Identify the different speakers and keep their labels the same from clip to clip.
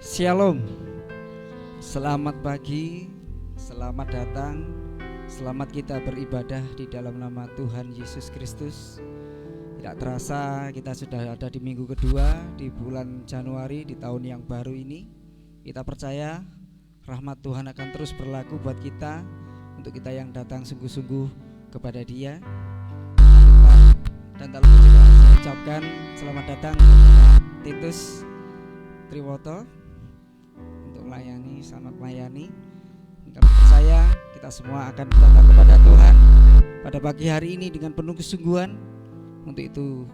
Speaker 1: Shalom. Selamat pagi, selamat datang, selamat kita beribadah di dalam nama Tuhan Yesus Kristus. Tidak terasa kita sudah ada di minggu kedua di bulan Januari di tahun yang baru ini. Kita percaya rahmat Tuhan akan terus berlaku buat kita, untuk kita yang datang sungguh-sungguh kepada Dia. Dan tak lupa juga saya ucapkan selamat datang Titus Triwoto untuk melayani, selamat melayani. Kami percaya kita semua akan datang kepada Tuhan pada pagi hari ini dengan penuh kesungguhan. Untuk itu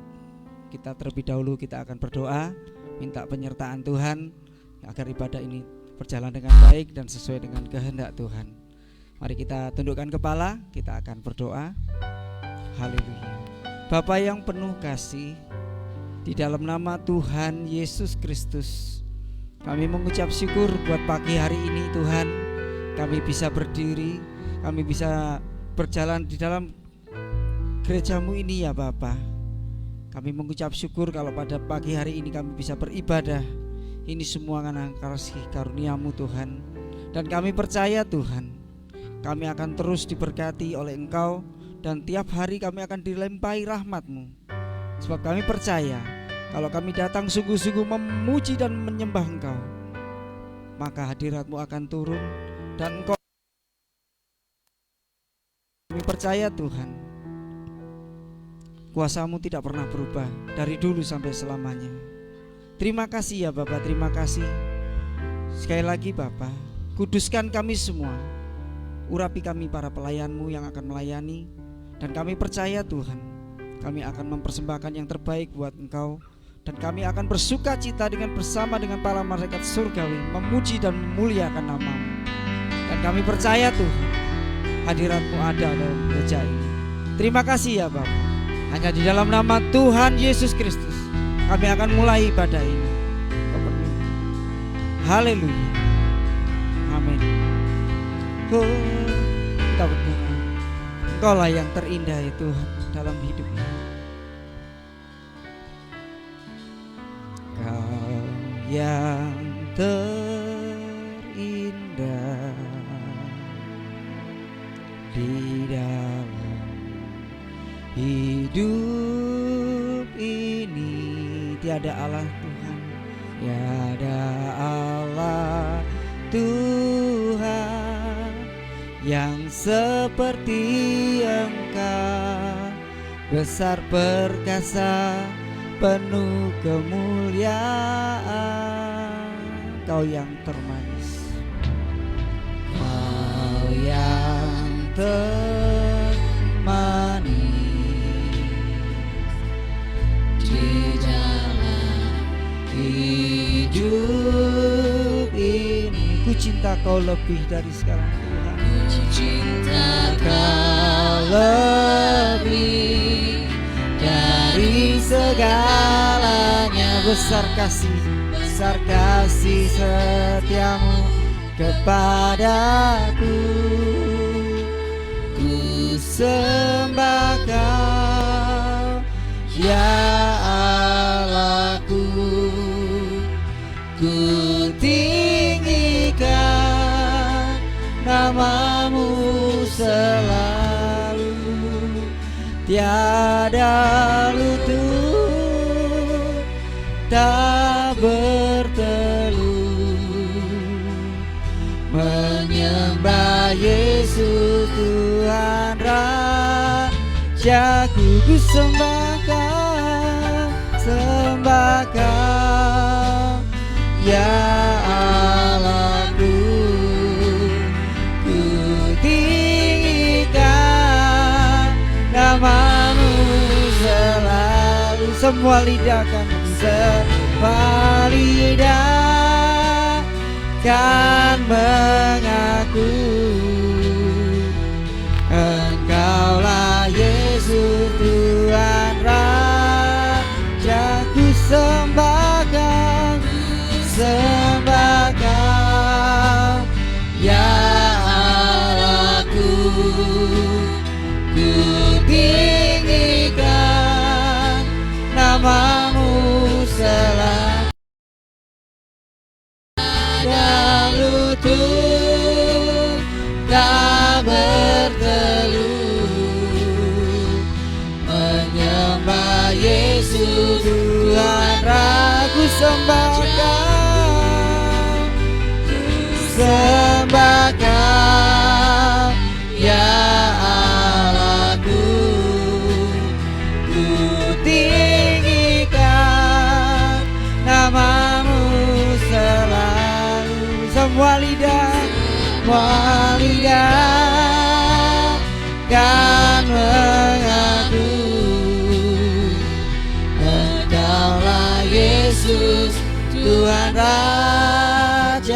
Speaker 1: kita terlebih dahulu kita akan berdoa, minta penyertaan Tuhan agar ibadah ini berjalan dengan baik dan sesuai dengan kehendak Tuhan. Mari kita tundukkan kepala, kita akan berdoa. Haleluya. Bapa yang penuh kasih, di dalam nama Tuhan Yesus Kristus, kami mengucap syukur buat pagi hari ini Tuhan. Kami bisa berdiri, kami bisa berjalan di dalam gerejamu ini ya Bapa. Kami mengucap syukur kalau pada pagi hari ini kami bisa beribadah. Ini semua karena kasih karunia-Mu Tuhan. Dan kami percaya Tuhan, kami akan terus diberkati oleh Engkau, dan tiap hari kami akan dilimpahi rahmat-Mu. Sebab kami percaya kalau kami datang sungguh-sungguh memuji dan menyembah Engkau, maka hadirat-Mu akan turun dan Engkau. Kami percaya Tuhan, kuasa-Mu tidak pernah berubah dari dulu sampai selamanya. Terima kasih ya Bapa, terima kasih. Sekali lagi Bapa, kuduskan kami semua, urapi kami para pelayan-Mu yang akan melayani. Dan kami percaya Tuhan, kami akan mempersembahkan yang terbaik buat Engkau. Dan kami akan bersuka cita bersama dengan para malaikat surgawi, memuji dan memuliakan nama-Mu. Dan kami percaya Tuhan, hadirat-Mu ada dalam gereja ini. Terima kasih ya Bapa. Hanya di dalam nama Tuhan Yesus Kristus kami akan mulai ibadah ini. Haleluya. Amin. Kita berdoa. Engkaulah yang terindah ya Tuhan dalam hidup ini. Kau yang terindah di dalam hidup ini. Tiada Allah Tuhan, tiada Allah Tuhan yang seperti Engkau, besar perkasa, penuh kemuliaan. Kau yang termanis, Kau yang termanis di dalam hidup ini. Ku cinta Kau lebih dari sekarang Tuhan. Ku cinta Kau lebih dari segalanya. Besar kasih setiamu kepadaku. Ku sembah Kau ya Allahku. Ku tinggikan nama-Mu selalu. Tiada lutut tak bertelut menyembah Yesus Tuhan Rajaku. Ku sembah Kau ya Allahku. Ku tinggikan nama-Mu selalu. Semua lidah kan mengaku Engkaulah Yesus Tuhan Rajaku. Sembah Kau ya Allahku. Ku tinggikan nama-Mu selalu. sembahkan, sembahkan ya Allahku, ku tinggikan namamu selalu. Semua lidah kan mengaku Engkaulah Yesus Tuhan Rajaku.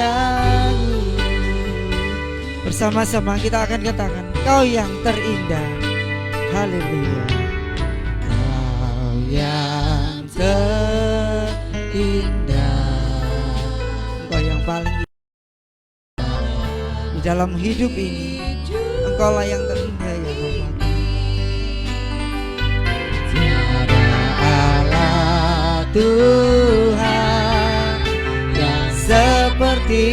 Speaker 1: Bersama-sama kita akan katakan, Kau yang terindah. Haleluya. Kau yang terindah, Engkau yang paling di dalam hidup ini. Engkaulah yang terindah ya Bapa. Tiada Allah Tuhan yang seperti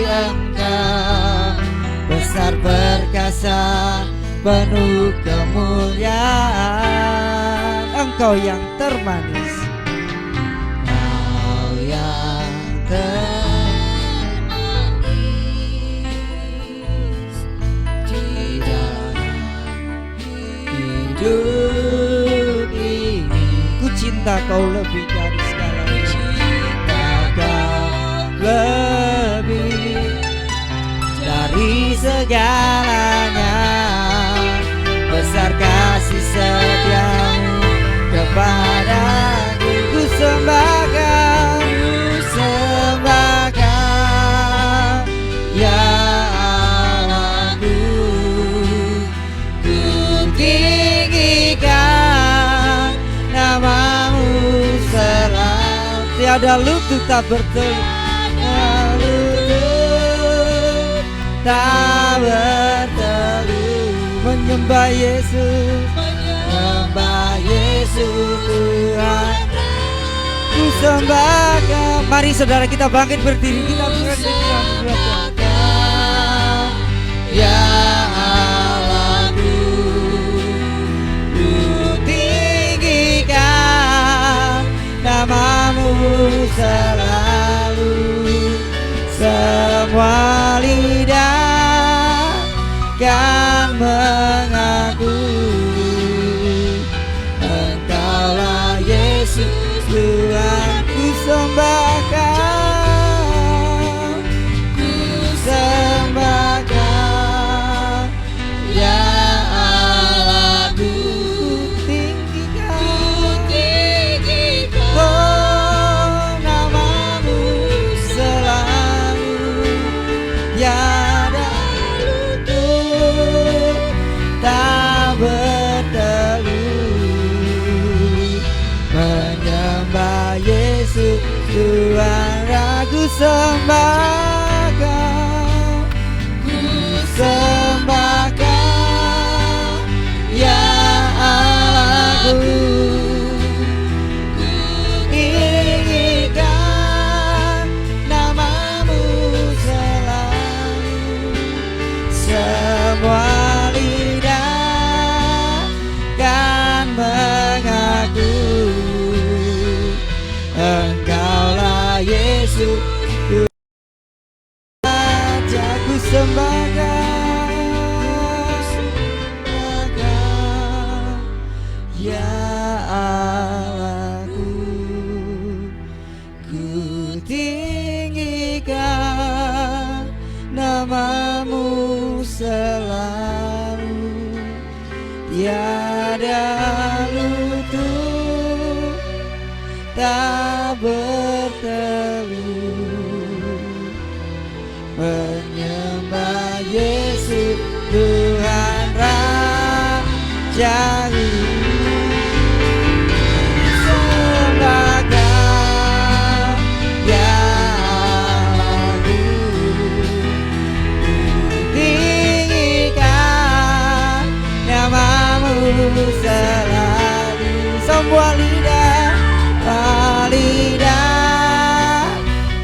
Speaker 1: Engkau, besar perkasa penuh kemuliaan. Engkau yang termanis, Kau yang hidup ini. Ku cinta Kau lebih dari segalanya, cinta Kau lebih dari segalanya. Besar kasih setiamu kepadaku, ku sembahkan, ya Allahku, ku tinggikan namamu selalu. Tiada lutut tak bertelut, tak bertelut, menyembah Yesus, menyembah Yesus Tuhan. Ku sembahkan. Mari saudara kita bangkit berdiri, kita sembahkan ya Allahku, ku tinggikan namamu selalu. Semua lidah kan mengaku Engkaulah Yesus Tuhan. Ku sembahkan, ku sembahkan ya Allahku, ku tinggikan, oh namamu selalu. Tiada lutut tak bertelut, menyembah Yesus Tuhan. Aku sembahkan, ku sembahkan ya Allahku, ku tinggikan namamu selalu. Semua lidah kan mengaku Engkaulah Yesus Tuhan Raja. Ku sembahkan ya Allahku, ku tinggikan namamu selalu. Tiada lutut tak bertelut, menyembah Yesus Tuhan Rajaku. Sembahkan ya Allahku, tinggikan namamu selalu. Semua lidah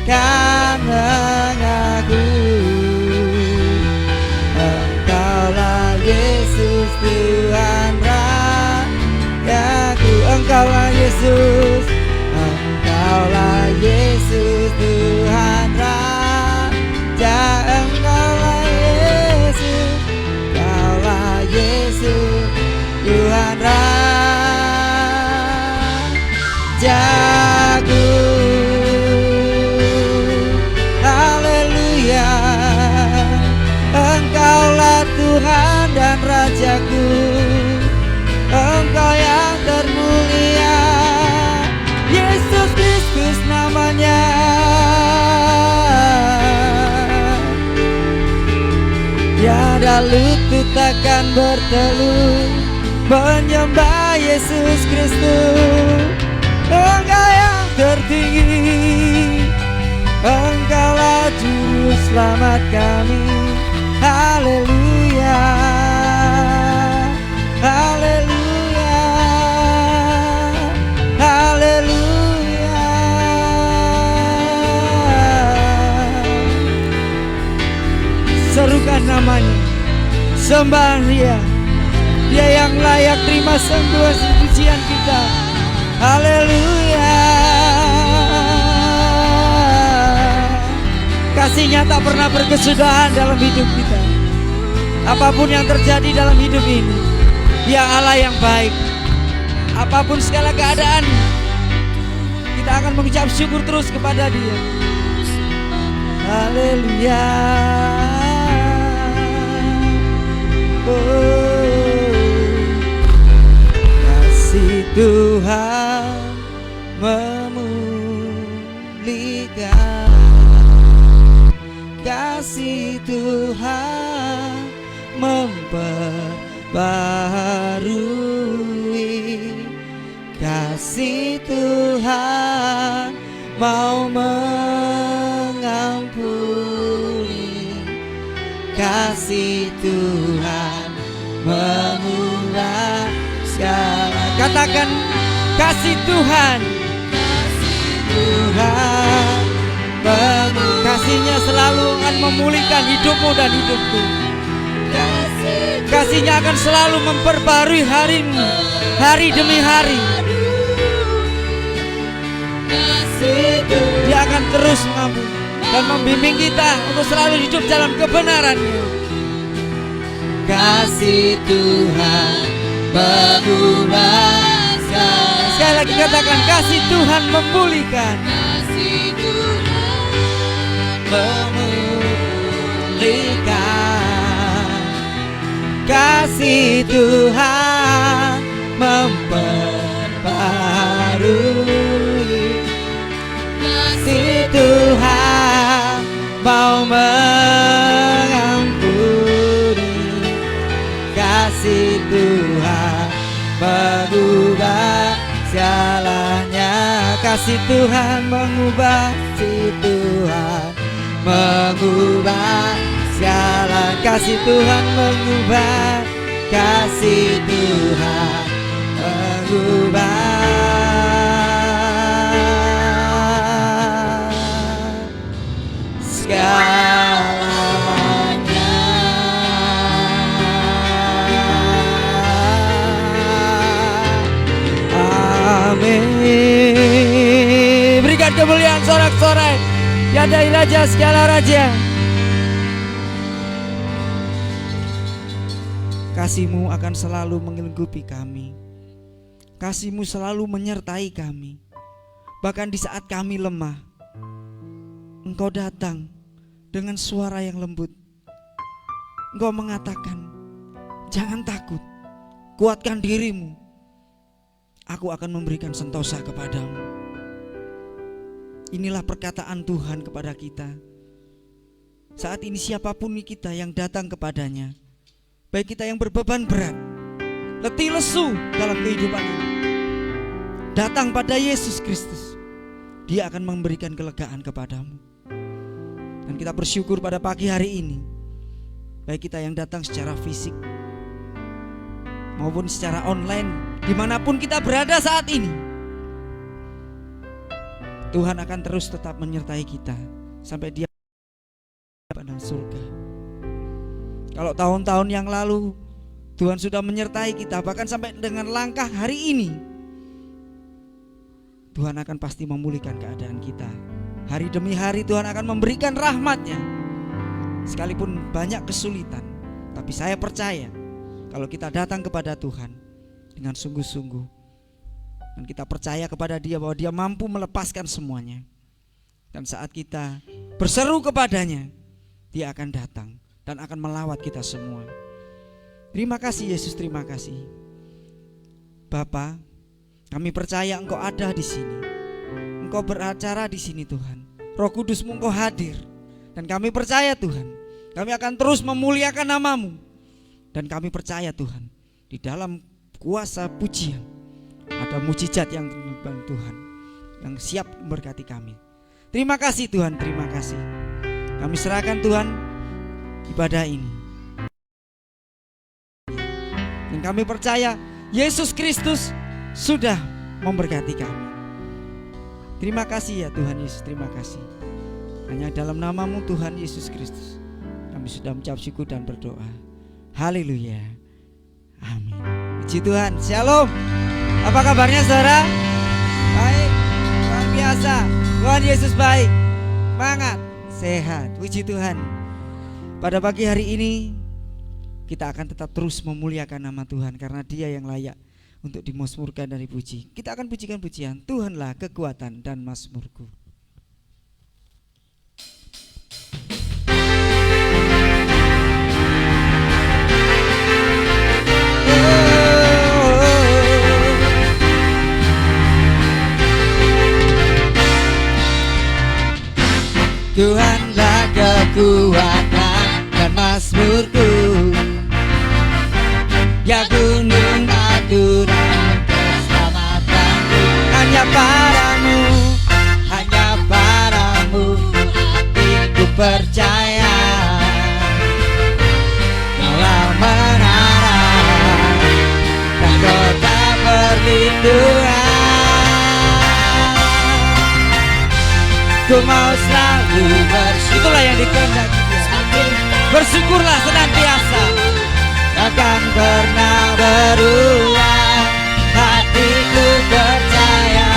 Speaker 1: kan mengaku Engkaulah Yesus Tuhan Rajaku. Engkaulah Yesus, Engkaulah Yesus. lutut takkan bertelut menyembah Yesus Kristus. Engkau yang tertinggi, Engkaulah juru selamat kami. Haleluya, haleluya, haleluya. Serukan namanya, sembah Dia. Dia yang layak terima semua pujian kita. Haleluya. Kasih-Nya tak pernah berkesudahan dalam hidup kita. Apapun yang terjadi dalam hidup ini, Dia Allah yang baik. Apapun segala keadaan, kita akan mengucap syukur terus kepada Dia. Haleluya. Kasih Tuhan memulihkan, kasih Tuhan memperbarui, kasih Tuhan mau mengampuni, kasih Tuhan memulai segala. Katakan kasih Tuhan, kasih Tuhan, kasih-Nya selalu akan memulihkan hidupmu dan hidupku. Kasih-Nya akan selalu memperbarui harimu, hari demi hari. Dia akan terus mengampuni dan membimbing kita untuk selalu hidup dalam kebenaran-Nya. Kasih Tuhan mengubah. Sekali lagi katakan, kasih Tuhan memulihkan, kasih Tuhan memulihkan, kasih Tuhan memperbarui, kasih Tuhan mau mengampuni, kasih Tuhan mengubah segalanya. Kasih Tuhan mengubah, kasih Tuhan mengubah segala. Kasih Tuhan mengubah, kasih Tuhan mengubah segalanya. Amin. Berikan kemuliaan sorak-sorai, tiadai raja segala raja. Kasih-Mu akan selalu melingkupi kami. Kasih-Mu selalu menyertai kami. Bahkan di saat kami lemah, Engkau datang dengan suara yang lembut. Engkau mengatakan, jangan takut, kuatkan dirimu. Aku akan memberikan sentosa kepadamu. Inilah perkataan Tuhan kepada kita. Saat ini siapapun kita yang datang kepadanya, baik kita yang berbeban berat, letih lesu dalam kehidupan ini, datang pada Yesus Kristus. Dia akan memberikan kelegaan kepadamu. Dan kita bersyukur pada pagi hari ini, baik kita yang datang secara fisik maupun secara online, dimanapun kita berada saat ini, Tuhan akan terus tetap menyertai kita sampai Dia pada surga. Kalau tahun-tahun yang lalu Tuhan sudah menyertai kita, bahkan sampai dengan langkah hari ini, Tuhan akan pasti memulihkan keadaan kita. Hari demi hari Tuhan akan memberikan rahmat-Nya. Sekalipun banyak kesulitan, tapi saya percaya kalau kita datang kepada Tuhan dengan sungguh-sungguh, dan kita percaya kepada Dia bahwa Dia mampu melepaskan semuanya, dan saat kita berseru kepadanya, Dia akan datang dan akan melawat kita semua. Terima kasih Yesus, terima kasih Bapa. Kami percaya Engkau ada di sini, Engkau beracara di sini Tuhan. Roh Kudus-Mu Engkau hadir, dan kami percaya Tuhan, kami akan terus memuliakan nama-Mu Dan kami percaya Tuhan, di dalam kuasa pujian ada mujizat yang Tuhan yang siap memberkati kami. Terima kasih Tuhan, terima kasih. Kami serahkan Tuhan ibadah ini. Dan kami percaya Yesus Kristus sudah memberkati kami. Terima kasih ya Tuhan Yesus, terima kasih. Hanya dalam nama-Mu Tuhan Yesus Kristus kami sudah mengucap syukur dan berdoa. Haleluya. Amin. Puji Tuhan. Shalom. Apa kabarnya saudara? Baik, luar biasa. Tuhan Yesus baik. Semangat, sehat. Puji Tuhan. Pada pagi hari ini kita akan tetap terus memuliakan nama Tuhan karena Dia yang layak untuk dimasmurkan dan dipuji. Kita akan pujikan pujian, Tuhanlah kekuatan dan mazmurku. Tuhanlah kekuatan dan mazmurku, ya gunung batu dan keselamatanku. Hanya padamu hatiku percaya. Kaulah menara dan kota perlindungan. Ku mau selalu bersyukur. Itulah yang dikehendaki Dia. Bersyukurlah senantiasa. Takkan pernah berubah. Hatiku percaya.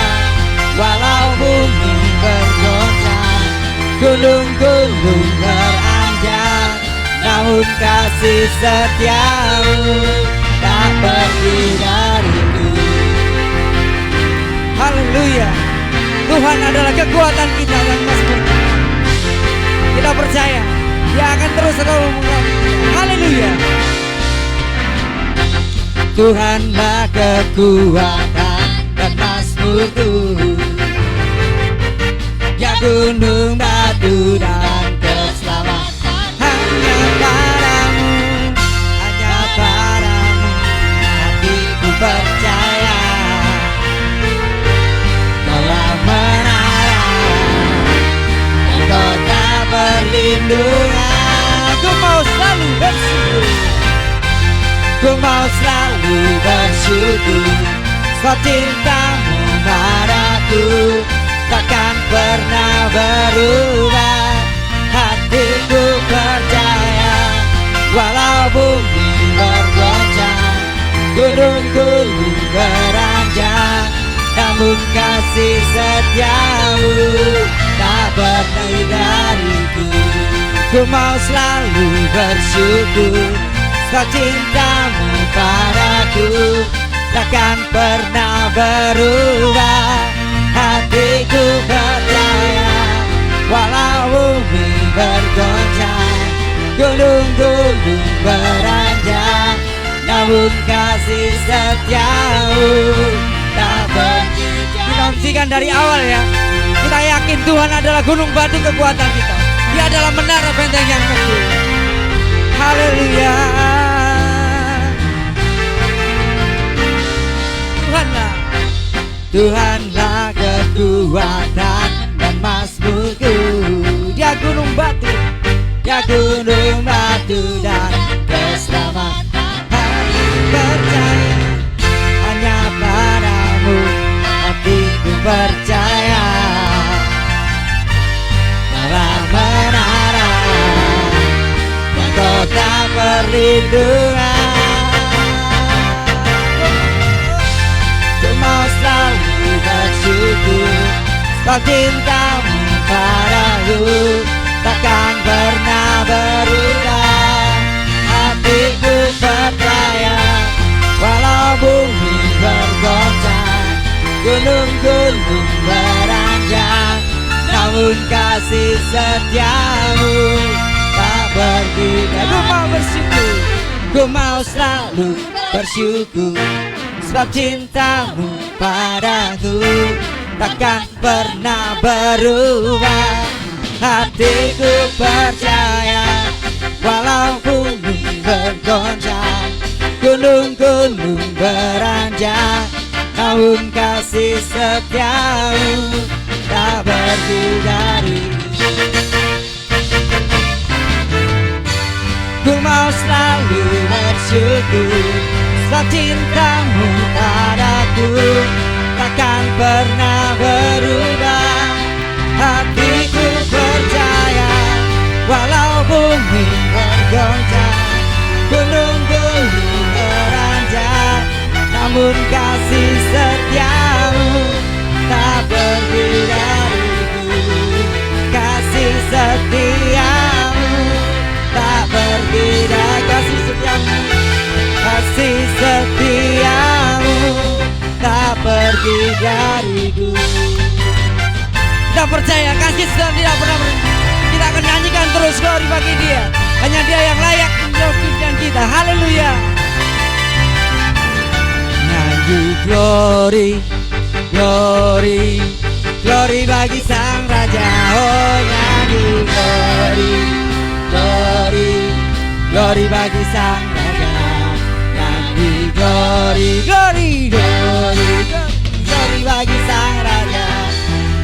Speaker 1: Walau bumi bergoncang, gunung-gunung beranjak, namun kasih setiamu tak pergi dariku. Haleluya. Tuhan adalah kekuatan kita dan mazmur. Kita percaya Dia akan terus selalu mengurapi. Haleluya. Tuhanlah kekuatan dan mazmurku, ya gunung batu dan keselamatan. Hanya padamu hatiku percaya. Kaulah menara dan kota perlindungan. Ku mau selalu bersyukur. Ku mau selalu bersyukur. Sebab cintamu padaku takkan pernah berubah. Hatiku percaya. Walau bumi bergoncang, gunung-gunung beranjak, namun kasih setiamu tak pergi dariku. Ku mau selalu bersyukur. Sebab cintamu padaku takkan pernah berubah. Hatiku percaya. Walau bumi bergoncang, gunung-gunung beranjak, namun kasih setiamu tak pergi. Kita hentikan dari awal ya. Kita yakin Tuhan adalah gunung batu kekuatan kita. Dia adalah menara benteng yang teguh. Haleluya. Tuhanlah kekuatan dan mazmurku, Dia gunung batu dan keselamatan. Hatiku percaya. Hanya padamu hatiku percaya. Kaulah menara dan kota perlindungan. Ku mau selalu bersyukur. Sebab cintamu padaku takkan pernah berubah. Hatiku percaya. Walau bumi bergoncang, gunung-gunung beranjak, namun kasih setiamu tak pergi. Ku mau bersyukur. Ku mau selalu bersyukur. Sebab cintamu padaku takkan pernah berubah. Hatiku percaya. Walau bumi bergoncang, gunung-gunung beranjak, namun kasih setiamu tak pergi dari. Ku mau selalu bersyukur sebab cintamu padaku takkan pernah berubah. Hatiku percaya walau bumi bergoncang, gunung-gunung beranjak, namun kasih setiamu tak pergi dariku. Kasih setiamu tak pergi dari, kasih setiamu, kasih setiamu tak pergi dariku. Kita percaya kasih setia tidak pernah berhenti. Kita akan nyanyikan terus glory bagi Dia. Hanya Dia yang layak menjawabkan kita. Haleluya. Nyanyi glory, glory, glory bagi Sang Raja. Oh nyanyi glory, glory, glory bagi Sang Raja. Nyanyi glory, glory, glory, glory bagi Sang Raja.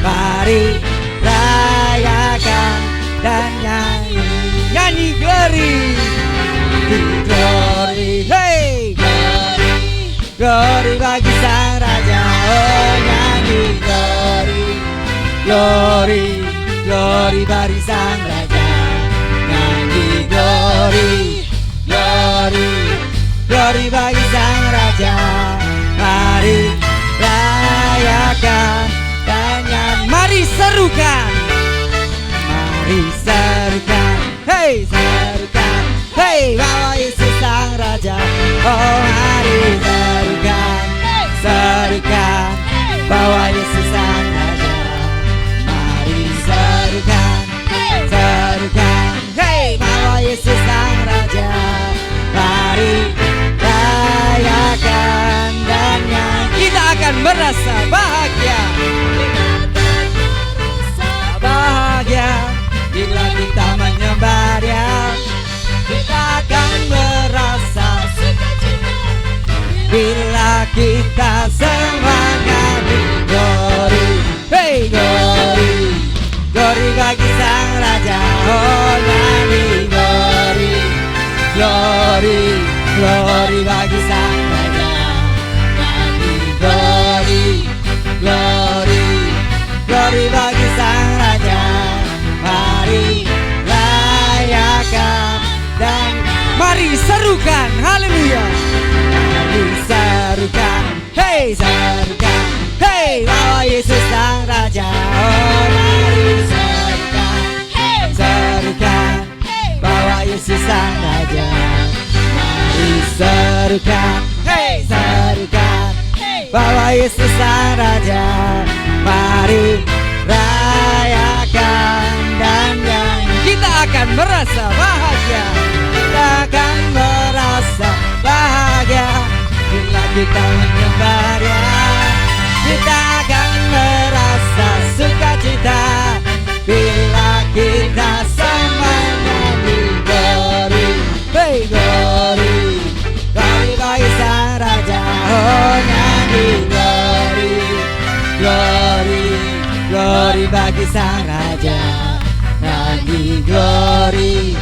Speaker 1: Mari rayakan dan nyanyi, nyanyi glory, glory, hey, glory, glory bagi Sang Raja. Oh nyanyi glory, glory, glory bagi Sang Raja. Nyanyi glory, glory, glory bagi Sang Raja. Mari rayakan dan nyanyi, mari serukan, mari serukan, hey serukan, hey bawa Yesus Sang Raja. Oh mari serukan, serukan, bawa Yesus Sang Raja. Mari serukan, serukan, hey bawa Yesus Sang Raja. Mari rayakan dan nyanyi. Kita akan merasa bahagia, bahagia bila kita menyembah Dia. Kita akan merasa sukacita bila kita semuanya di glory, hey glory, glory bagi Sang Raja. Oh nyanyi glory, glory, glory bagi Sang Raja. Nyanyi glory, glory, glory bagi Sang Raja. Mari rayakan dan mari serukan, haleluya. Mari serukan, hey serukan, hey bawa Yesus Sang Raja. Oh mari serukan, hey serukan, bawa Yesus Sang Raja. Mari serukan, hey serukan, bawa Yesus Sang Raja. Mari rayakan dan nyanyi. Kita akan merasa bahagia, kita akan merasa bahagia bila kita menyembah Dia. Kita akan merasa sukacita bila kita semuanya di glory, hey glory, glory bagi Sang Raja. Oh nyanyi glory, glory, glory bagi Sang Raja. Nyanyi glory,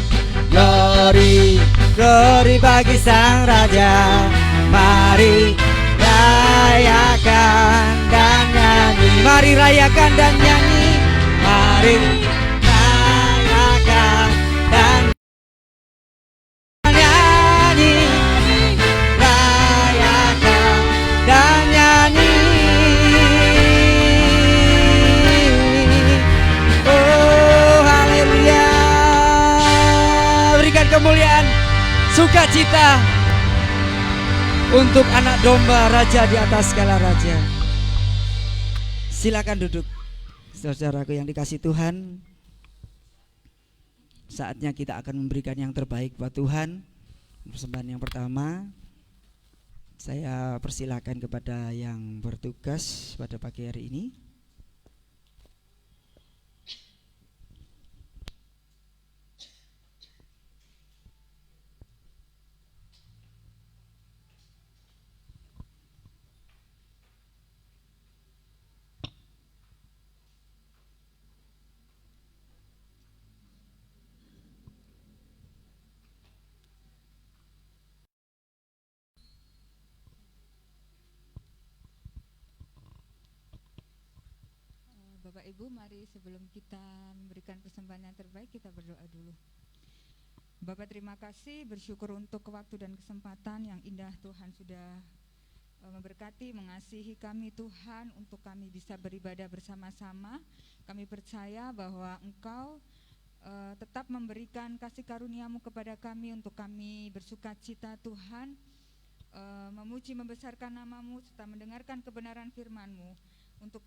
Speaker 1: glory, glory bagi Sang Raja. Mari rayakan dan nyanyi, mari rayakan dan nyanyi, mari rayakan dan nyanyi, rayakan dan nyanyi. Oh haleluya. Berikan kemuliaan, sukacita untuk anak domba Raja di atas segala raja. Silakan duduk, saudaraku yang dikasih Tuhan. Saatnya kita akan memberikan yang terbaik buat Tuhan. Persembahan yang pertama saya persilakan kepada yang bertugas pada pagi hari ini.
Speaker 2: Bapak Ibu, mari sebelum kita memberikan persembahan yang terbaik, kita berdoa dulu. Bapak, terima kasih, bersyukur untuk waktu dan kesempatan yang indah Tuhan sudah memberkati, mengasihi kami Tuhan untuk kami bisa beribadah bersama-sama. Kami percaya bahwa Engkau tetap memberikan kasih karunia-Mu kepada kami untuk kami bersuka cita Tuhan, memuji membesarkan nama-Mu serta mendengarkan kebenaran firman-Mu untuk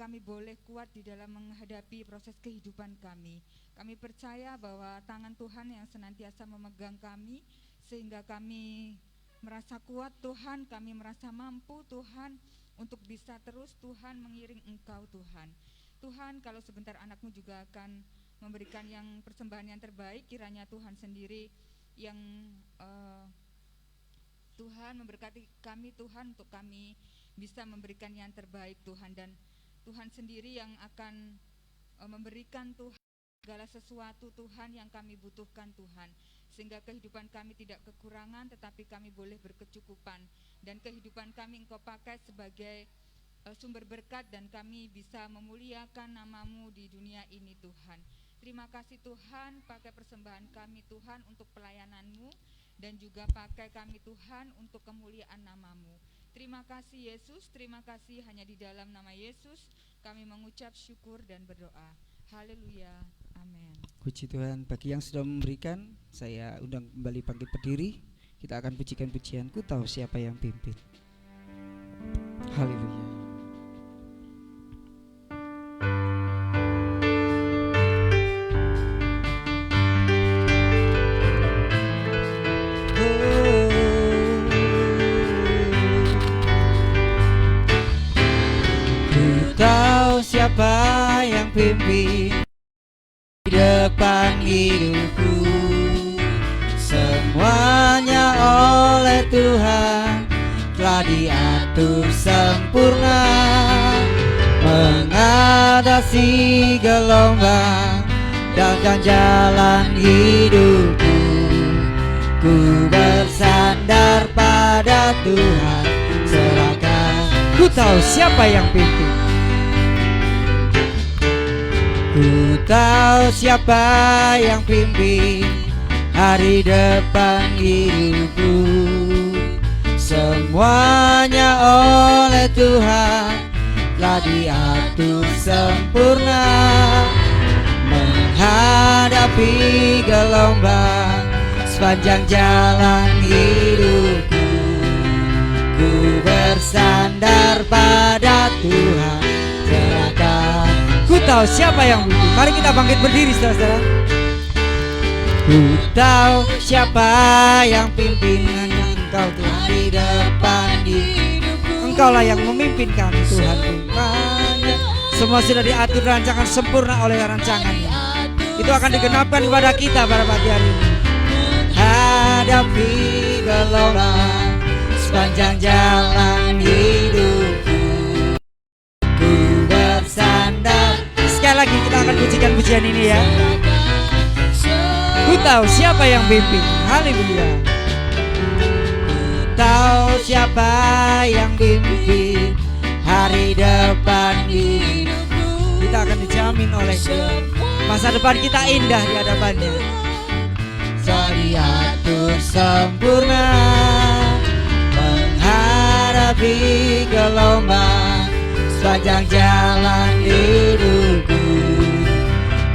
Speaker 2: kami boleh kuat di dalam menghadapi proses kehidupan kami. Kami percaya bahwa tangan Tuhan yang senantiasa memegang kami sehingga kami merasa kuat Tuhan, kami merasa mampu Tuhan untuk bisa terus Tuhan mengiring Engkau Tuhan. Tuhan, kalau sebentar anak-Mu juga akan memberikan yang persembahan yang terbaik, kiranya Tuhan sendiri yang Tuhan memberkati kami Tuhan untuk kami bisa memberikan yang terbaik Tuhan, dan Tuhan sendiri yang akan memberikan Tuhan segala sesuatu Tuhan yang kami butuhkan Tuhan, sehingga kehidupan kami tidak kekurangan tetapi kami boleh berkecukupan, dan kehidupan kami Engkau pakai sebagai sumber berkat dan kami bisa memuliakan nama-Mu di dunia ini Tuhan. Terima kasih Tuhan, pakai persembahan kami Tuhan untuk pelayanan-Mu dan juga pakai kami Tuhan untuk kemuliaan nama-Mu. Terima kasih Yesus, terima kasih, hanya di dalam nama Yesus kami mengucap syukur dan berdoa. Haleluya, amin.
Speaker 1: Puji Tuhan. Bagi yang sudah memberikan, saya undang kembali bangkit berdiri. Kita akan pujikan pujian Ku Tahu Siapa Yang Pimpin. Haleluya. Siapa yang pimpin di depan hidupku, semuanya oleh Tuhan telah diatur sempurna, mengatasi gelombang dan jalan hidupku. Ku bersandar pada Tuhan, serahkan. Ku tahu siapa yang pimpin. Ku tahu siapa yang pimpin hari depan hidupku, semuanya oleh Tuhan telah diatur sempurna, menghadapi gelombang sepanjang jalan hidupku. Ku bersandar pada Tuhan, serahkan. Ku tahu siapa yang pimpin. Mari kita bangkit berdiri saudara-saudara. Ku tahu siapa yang pimpin, hanya Engkau Tuhan di depan hidupku. Engkaulah yang memimpin kami Tuhan. Semua sudah diatur rancangan sempurna oleh rancangannya. Itu akan digenapkan kepada kita pada pagi hari ini. Hadapi gelombang sepanjang jalan hidupku. Ku bersandar. Sekali lagi kita akan pujikan pujian ini ya. Ku tahu siapa yang pimpin. Haleluya. Ku tahu siapa yang pimpin hari depan hidupku. Kita akan dijamin oleh Dia. Masa depan kita indah di hadapannya. Diatur sempurna, menghadapi gelombang sepanjang jalan hidupku.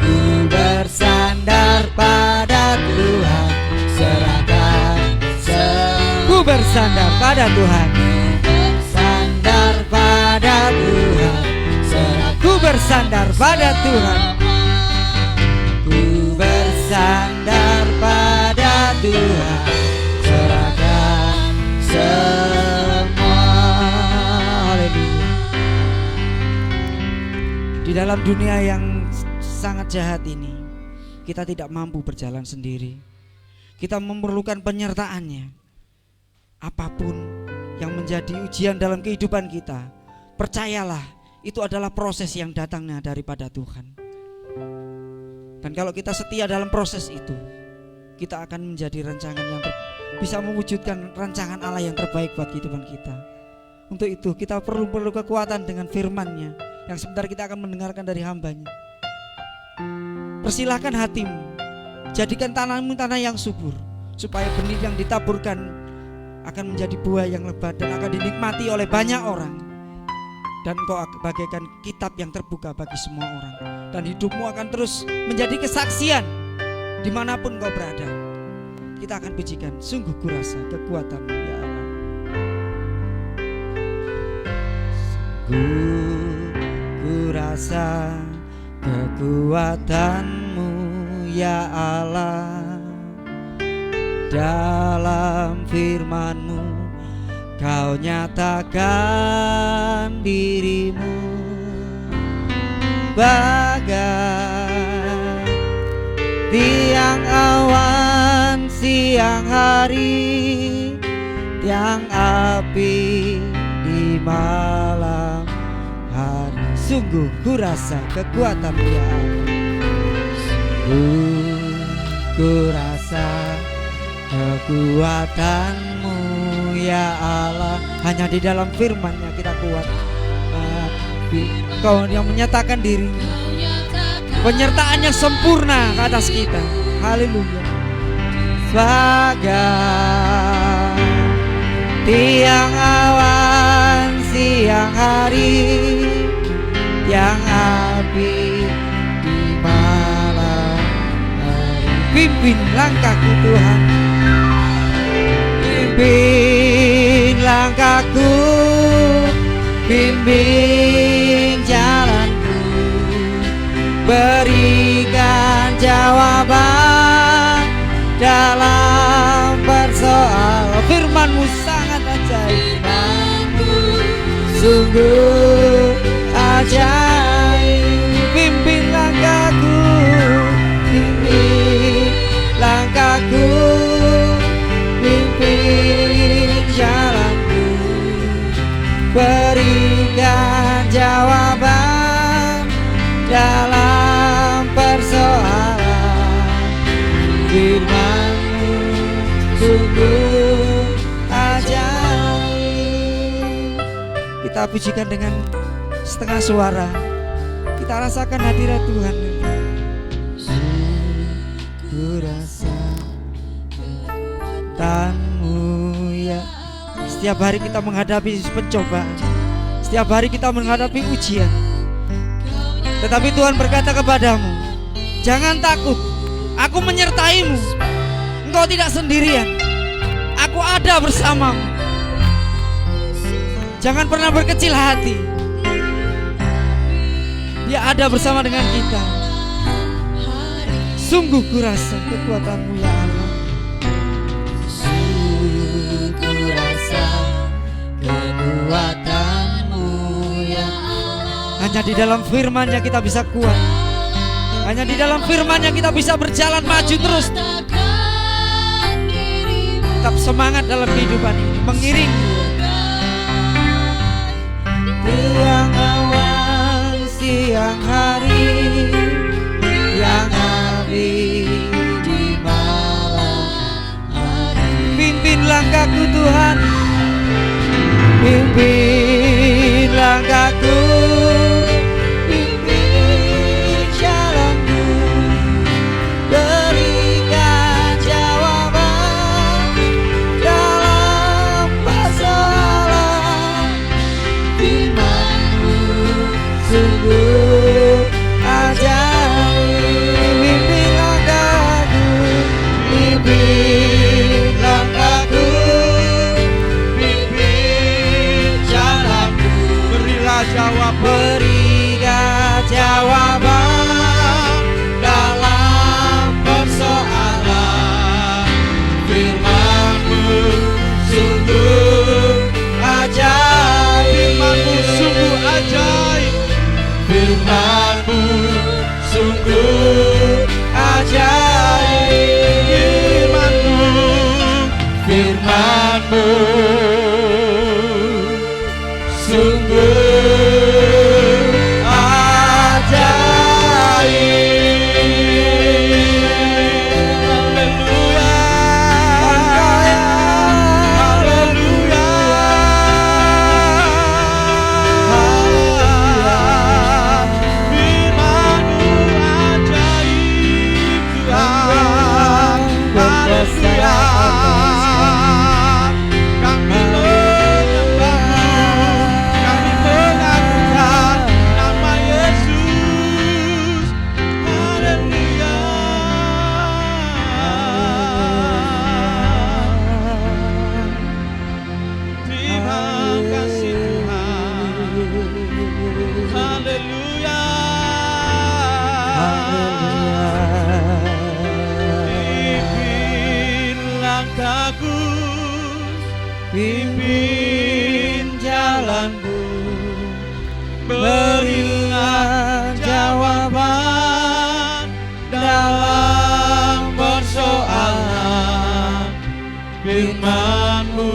Speaker 1: Ku bersandar pada Tuhan, serahkan ku bersandar pada Tuhan, bersandar pada Tuhan, ku bersandar pada Tuhan, ku bersandar pada Tuhan, serahkan semua. Haleluya. Di dalam dunia yang sangat jahat ini, kita tidak mampu berjalan sendiri. Kita memerlukan penyertaan-Nya. Apapun yang menjadi ujian dalam kehidupan kita, percayalah itu adalah proses yang datangnya daripada Tuhan. Dan kalau kita setia dalam proses itu, kita akan menjadi rancangan yang bisa mewujudkan rancangan Allah yang terbaik buat kehidupan kita. Untuk itu kita perlu kekuatan dengan firman-Nya. yang sebentar kita akan mendengarkan dari hamba-Nya. Persilahkan hatimu, jadikan tanahmu tanah yang subur, supaya benih yang ditaburkan akan menjadi buah yang lebat dan akan dinikmati oleh banyak orang. Dan kau bagaikan kitab yang terbuka bagi semua orang, dan hidupmu akan terus menjadi kesaksian dimanapun kau berada. Kita akan pujikan, sungguh kurasa kekuatanmu ya Allah. Sungguh kurasa kekuatanmu ya Allah. Dalam firman-Mu Kau nyatakan dirimu bagai tiang awan siang hari, tiang api di malam hari. Sungguh kurasa kekuatan-Mu ya Allah. Sungguh kurasa kekuatan-Mu ya Allah. Hanya di dalam firman-Nya kita kuat. Kau yang menyatakan diri-Mu, penyertaan yang sempurna ke atas kita. Haleluya. Sebagai tiang awan siang hari, tiang api di malam hari. Pimpin langkahku Tuhan, pimpin langkahku, bimbing jalanku, berikan jawaban dalam persoalan. Firman-Mu sangat ajaib, sungguh ajaib. Pimpin langkahku, pimpin langkahku, pimpin jalanku, berikan jawaban dalam persoalan. Firman-Mu sungguh ajaib. Kita pujikan dengan setengah suara. Kita rasakan hadirat Tuhan. Ku rasa kekuatan-Mu ya. Setiap hari kita menghadapi pencobaan, setiap hari kita menghadapi ujian, tetapi Tuhan berkata kepadamu, jangan takut, aku menyertai-Mu. Engkau tidak sendirian, aku ada bersamamu. Jangan pernah berkecil hati, Dia ada bersama dengan kita. Sungguh kurasa kekuatan-Mu ya Allah. Sungguh kurasa kekuatan-Mu ya Allah. Hanya di dalam firman-Nya kita bisa kuat. Hanya di dalam firman-Nya kita bisa berjalan maju terus. Tetap semangat dalam kehidupan ini, mengiring tiang awan siang hari, yang api di malam hari. Pimpin langkahku Tuhan, pimpin langkahku, pimpin jalanku, berikan jawaban dalam persoalan. Firman-Mu sungguh ajaib. Pimpin langkahku, pimpin langkahku, pimpin jalanku, berilah jawaban dalam persoalan. Firman-Mu sungguh ajaib. Firman-Mu sungguh ajaib. Firman-Mu sungguh ajaib. Firman-Mu sungguh ajaib. Haleluya, haleluya.
Speaker 3: Pimpin langkahku, pimpin jalanku, berilah jawaban dalam persoalan. Firman-Mu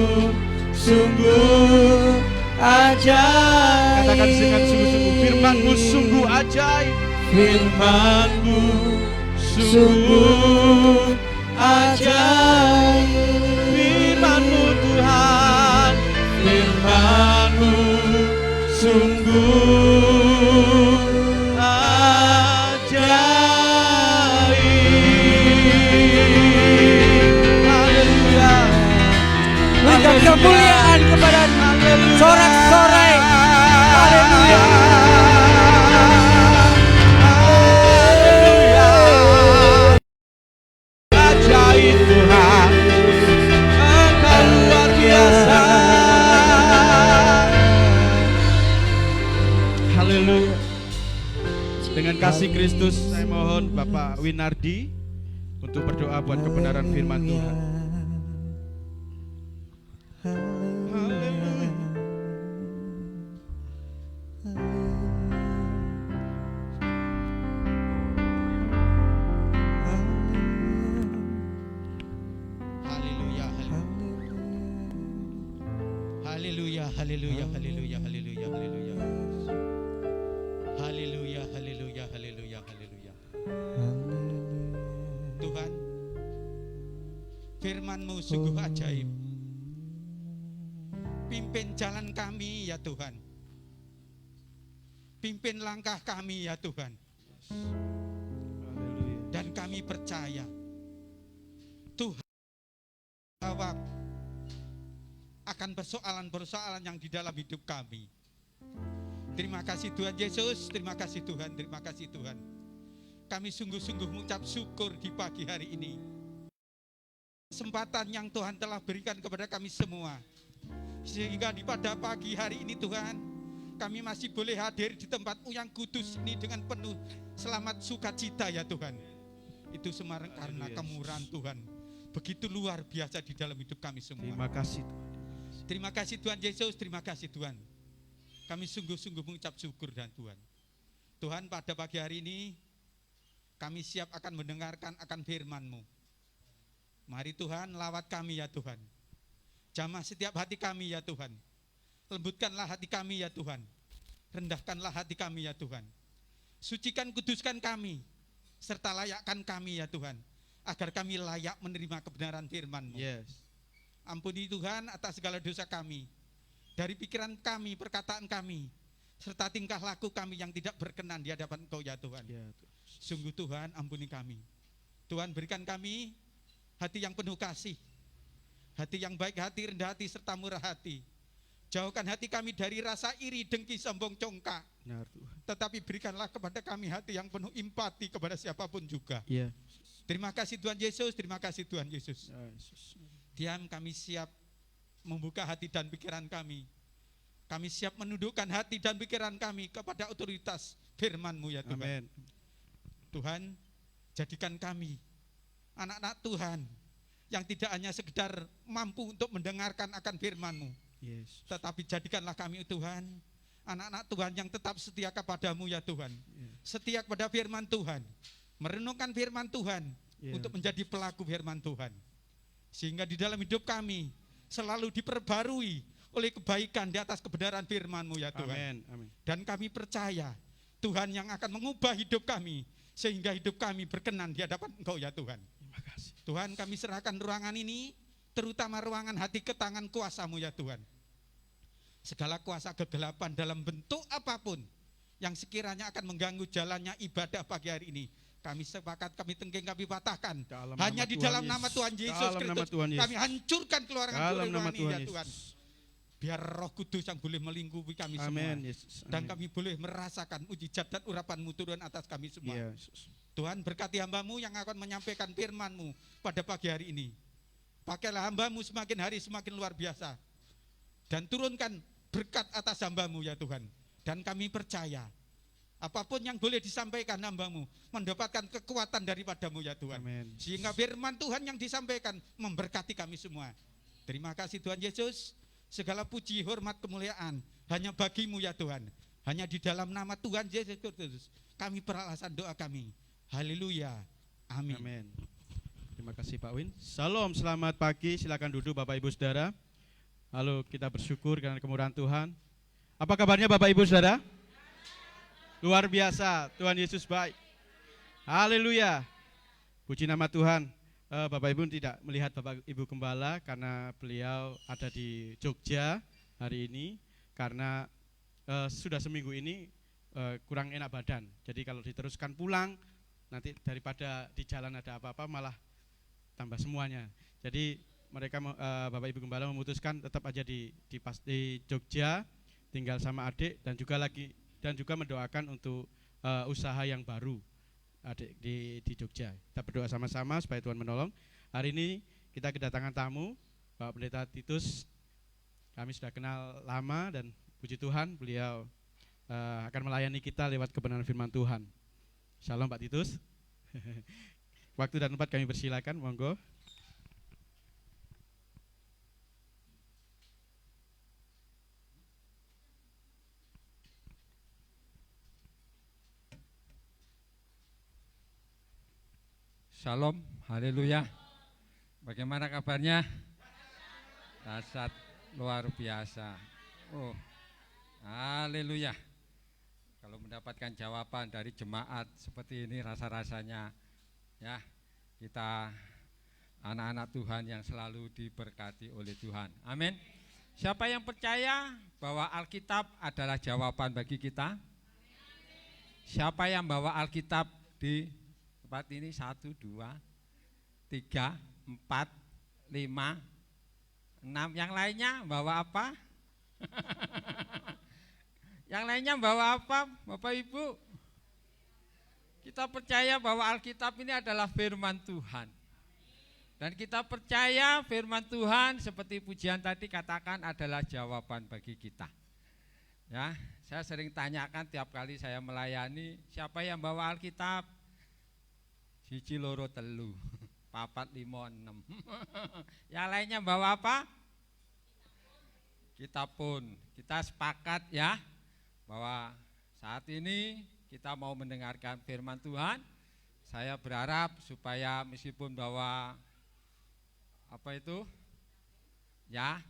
Speaker 3: sungguh ajaib.
Speaker 4: Katakan dengan sungguh-sungguh, firman-Mu sungguh ajaib.
Speaker 3: Firman-Mu sungguh ajaib. Firman-Mu Tuhan, firman-Mu sungguh ajaib. Haleluya.
Speaker 1: Berikan kemuliaan kepada sorak-sorai. Haleluya.
Speaker 3: Ajaib Tuhan, Engkau luar biasa.
Speaker 4: Haleluya. Dengan kasih Kristus, saya mohon Bapak Winardi untuk berdoa buat kebenaran firman Tuhan.
Speaker 3: Haleluya. Haleluya, haleluya, haleluya, haleluya, haleluya, haleluya. Haleluya, haleluya, haleluya, haleluya. Tuhan, firman-Mu sungguh ajaib. Pimpin jalan kami ya Tuhan. Pimpin langkah kami ya Tuhan. Dan kami percaya Tuhan jawab akan persoalan-persoalan yang di dalam hidup kami. Terima kasih Tuhan Yesus, terima kasih Tuhan, terima kasih Tuhan. Kami sungguh-sungguh mengucap syukur di pagi hari ini. Kesempatan yang Tuhan telah berikan kepada kami semua. Sehingga pada pagi hari ini Tuhan, kami masih boleh hadir di tempat-Mu yang kudus ini dengan penuh selamat sukacita ya Tuhan. Itu semua karena kemurahan Tuhan. Begitu luar biasa di dalam hidup kami semua.
Speaker 4: Terima kasih Tuhan.
Speaker 3: Terima kasih Tuhan Yesus, terima kasih Tuhan. Kami sungguh-sungguh mengucap syukur dan Tuhan. Tuhan, pada pagi hari ini kami siap akan mendengarkan akan firman-Mu. Mari Tuhan, lawat kami ya Tuhan. Jamah setiap hati kami ya Tuhan. Lembutkanlah hati kami ya Tuhan. Rendahkanlah hati kami ya Tuhan. Sucikan, kuduskan kami, serta layakkan kami ya Tuhan, agar kami layak menerima kebenaran firman-Mu.
Speaker 4: Yes.
Speaker 3: Ampuni Tuhan atas segala dosa kami, dari pikiran kami, perkataan kami, serta tingkah laku kami yang tidak berkenan di hadapan Engkau ya Tuhan.
Speaker 4: Ya,
Speaker 3: Sungguh Tuhan, ampuni kami. Tuhan, berikan kami hati yang penuh kasih, hati yang baik hati, rendah hati, serta murah hati. Jauhkan hati kami dari rasa iri, dengki, sombong, congkak.
Speaker 4: benar Tuhan.
Speaker 3: Tetapi berikanlah kepada kami hati yang penuh empati kepada siapapun juga.
Speaker 4: Ya.
Speaker 3: Terima kasih Tuhan Yesus, terima kasih Tuhan Yesus.
Speaker 4: Ya, Yesus.
Speaker 3: Diam, kami siap membuka hati dan pikiran kami. Kami siap menundukkan hati dan pikiran kami kepada otoritas firman-Mu ya Tuhan.
Speaker 4: Amin.
Speaker 3: Tuhan, jadikan kami anak-anak Tuhan yang tidak hanya sekedar mampu untuk mendengarkan akan firman-Mu,
Speaker 4: Yes.
Speaker 3: tetapi jadikanlah kami Tuhan anak-anak Tuhan yang tetap setia kepada-Mu ya Tuhan. Setia kepada firman Tuhan, merenungkan firman Tuhan, untuk menjadi pelaku firman Tuhan. Sehingga di dalam hidup kami selalu diperbarui oleh kebaikan di atas kebenaran firman-Mu ya Tuhan.
Speaker 4: Amin. Amin.
Speaker 3: Dan kami percaya Tuhan yang akan mengubah hidup kami, sehingga hidup kami berkenan di hadapan Engkau ya Tuhan.
Speaker 4: Terima kasih.
Speaker 3: Tuhan, kami serahkan ruangan ini, terutama ruangan hati ke tangan kuasa-Mu ya Tuhan. Segala kuasa kegelapan dalam bentuk apapun yang sekiranya akan mengganggu jalannya ibadah pagi hari ini, kami sepakat, kami tengking, kami patahkan. Hanya di dalam nama Tuhan Yesus Kristus kami hancurkan keluaran ruangan ini ya Tuhan. Biar Roh Kudus yang boleh melingkupi kami semua.
Speaker 4: Yesus.
Speaker 3: Dan kami boleh merasakan mujizat dan urapan-Mu turun atas kami semua.
Speaker 4: Yesus.
Speaker 3: Tuhan, berkati hamba-Mu yang akan menyampaikan firman-Mu pada pagi hari ini. Pakailah hamba-Mu semakin hari semakin luar biasa. Dan turunkan berkat atas hamba-Mu ya Tuhan. Dan kami percaya Apapun yang boleh disampaikan hamba-Mu mendapatkan kekuatan daripadamu ya Tuhan.
Speaker 4: Amin.
Speaker 3: Sehingga firman Tuhan yang disampaikan memberkati kami semua. Terima kasih Tuhan Yesus. Segala puji, hormat, kemuliaan hanya bagi-Mu ya Tuhan. Hanya di dalam nama Tuhan Yesus Kristus kami peralasan doa kami. Haleluya. Amin.
Speaker 4: Amin. Terima kasih Pak Win. Salam, selamat pagi. Silakan duduk Bapak Ibu Saudara. Lalu kita bersyukur karena kemurahan Tuhan. Apa kabarnya Bapak Ibu Saudara? Luar biasa, Tuhan Yesus baik. Haleluya. Puji nama Tuhan. Bapak Ibu tidak melihat Bapak Ibu Gembala karena beliau ada di Jogja hari ini. Karena sudah seminggu ini kurang enak badan. Jadi kalau diteruskan pulang, nanti daripada di jalan ada apa-apa malah tambah semuanya. Jadi mereka Bapak Ibu Gembala memutuskan tetap aja di Jogja, tinggal sama adik dan juga mendoakan untuk usaha yang baru adik di Jogja. Kita berdoa sama-sama supaya Tuhan menolong. Hari ini kita kedatangan tamu, Bapak Pendeta Titus. Kami sudah kenal lama dan puji Tuhan beliau akan melayani kita lewat kebenaran firman Tuhan. Shalom Pak Titus. Waktu dan tempat kami persilakan, monggo.
Speaker 5: Shalom, haleluya. Bagaimana kabarnya? Dahsyat, luar biasa. Oh, haleluya. Kalau mendapatkan jawaban dari jemaat seperti ini rasa-rasanya ya, kita anak-anak Tuhan yang selalu diberkati oleh Tuhan. Amin. Siapa yang percaya bahwa Alkitab adalah jawaban bagi kita? Siapa yang bawa Alkitab di tempat ini? 1, 2, 3, 4, 5, 6. Yang lainnya bawa apa? Yang lainnya bawa apa Bapak Ibu? Kita percaya bahwa Alkitab ini adalah firman Tuhan. Dan kita percaya firman Tuhan seperti pujian tadi katakan adalah jawaban bagi kita. Ya, saya sering tanyakan tiap kali saya melayani, siapa yang bawa Alkitab? 1, 2, 3, 4, 5, 6. Yang lainnya bawa apa? Kita pun, kita sepakat ya bahwa saat ini kita mau mendengarkan firman Tuhan. Saya berharap supaya meskipun bahwa apa itu ya,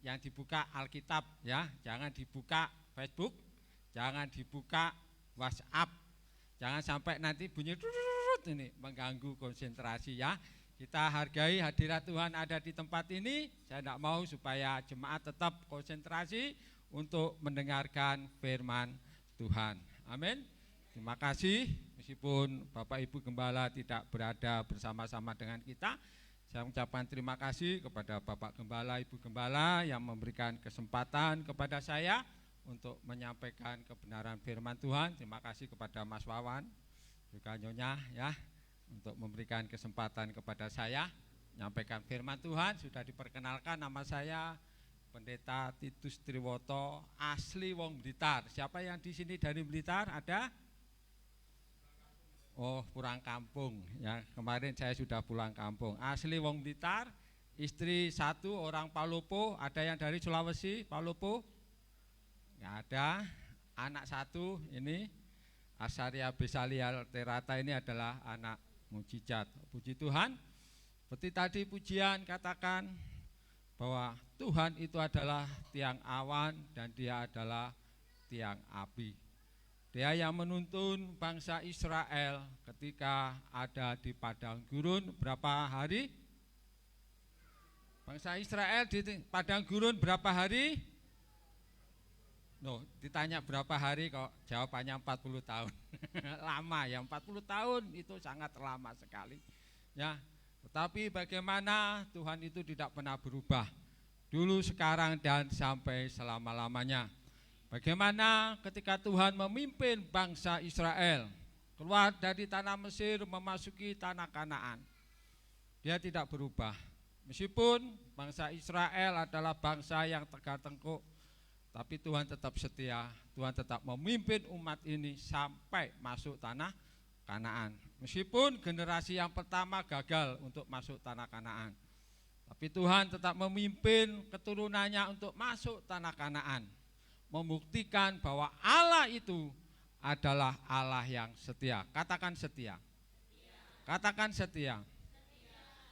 Speaker 5: yang dibuka Alkitab ya, jangan dibuka Facebook, jangan dibuka WhatsApp, jangan sampai nanti bunyi ini mengganggu konsentrasi ya. Kita hargai hadirat Tuhan ada di tempat ini. Saya tidak mau supaya jemaat tetap konsentrasi untuk mendengarkan firman Tuhan. Amin. Terima kasih. Meskipun Bapak Ibu Gembala tidak berada bersama-sama dengan kita, saya mengucapkan terima kasih kepada Bapak Gembala, Ibu Gembala yang memberikan kesempatan kepada saya untuk menyampaikan kebenaran firman Tuhan. Terima kasih kepada Mas Wawan, juga Nyonya ya, untuk memberikan kesempatan kepada saya menyampaikan firman Tuhan. Sudah diperkenalkan, nama saya Pendeta Titus Triwoto, asli wong Blitar. Siapa yang di sini dari Blitar? Ada? Oh, pulang kampung ya. Kemarin saya sudah pulang kampung. Asli wong Blitar, istri 1 orang Palopo. Ada yang dari Sulawesi, Palopo? Nggak ada. Anak 1 ini Asaria Besalia Terata, ini adalah anak mujizat. Puji Tuhan. Seperti tadi pujian katakan bahwa Tuhan itu adalah tiang awan dan Dia adalah tiang api. Dia yang menuntun bangsa Israel ketika ada di padang gurun berapa hari? Bangsa Israel di padang gurun berapa hari? No, ditanya berapa hari kok jawabannya 40 tahun. Lama ya, 40 tahun itu sangat lama sekali. Ya, tetapi bagaimana Tuhan itu tidak pernah berubah. Dulu, sekarang, dan sampai selama-lamanya. Bagaimana ketika Tuhan memimpin bangsa Israel keluar dari tanah Mesir memasuki tanah Kanaan, Dia tidak berubah. Meskipun bangsa Israel adalah bangsa yang tegak tengkuk, Tapi Tuhan tetap setia, Tuhan tetap memimpin umat ini sampai masuk tanah Kanaan. Meskipun generasi yang pertama gagal untuk masuk tanah Kanaan, tapi Tuhan tetap memimpin keturunannya untuk masuk tanah Kanaan, membuktikan bahwa Allah itu adalah Allah yang setia. Katakan setia. Katakan setia.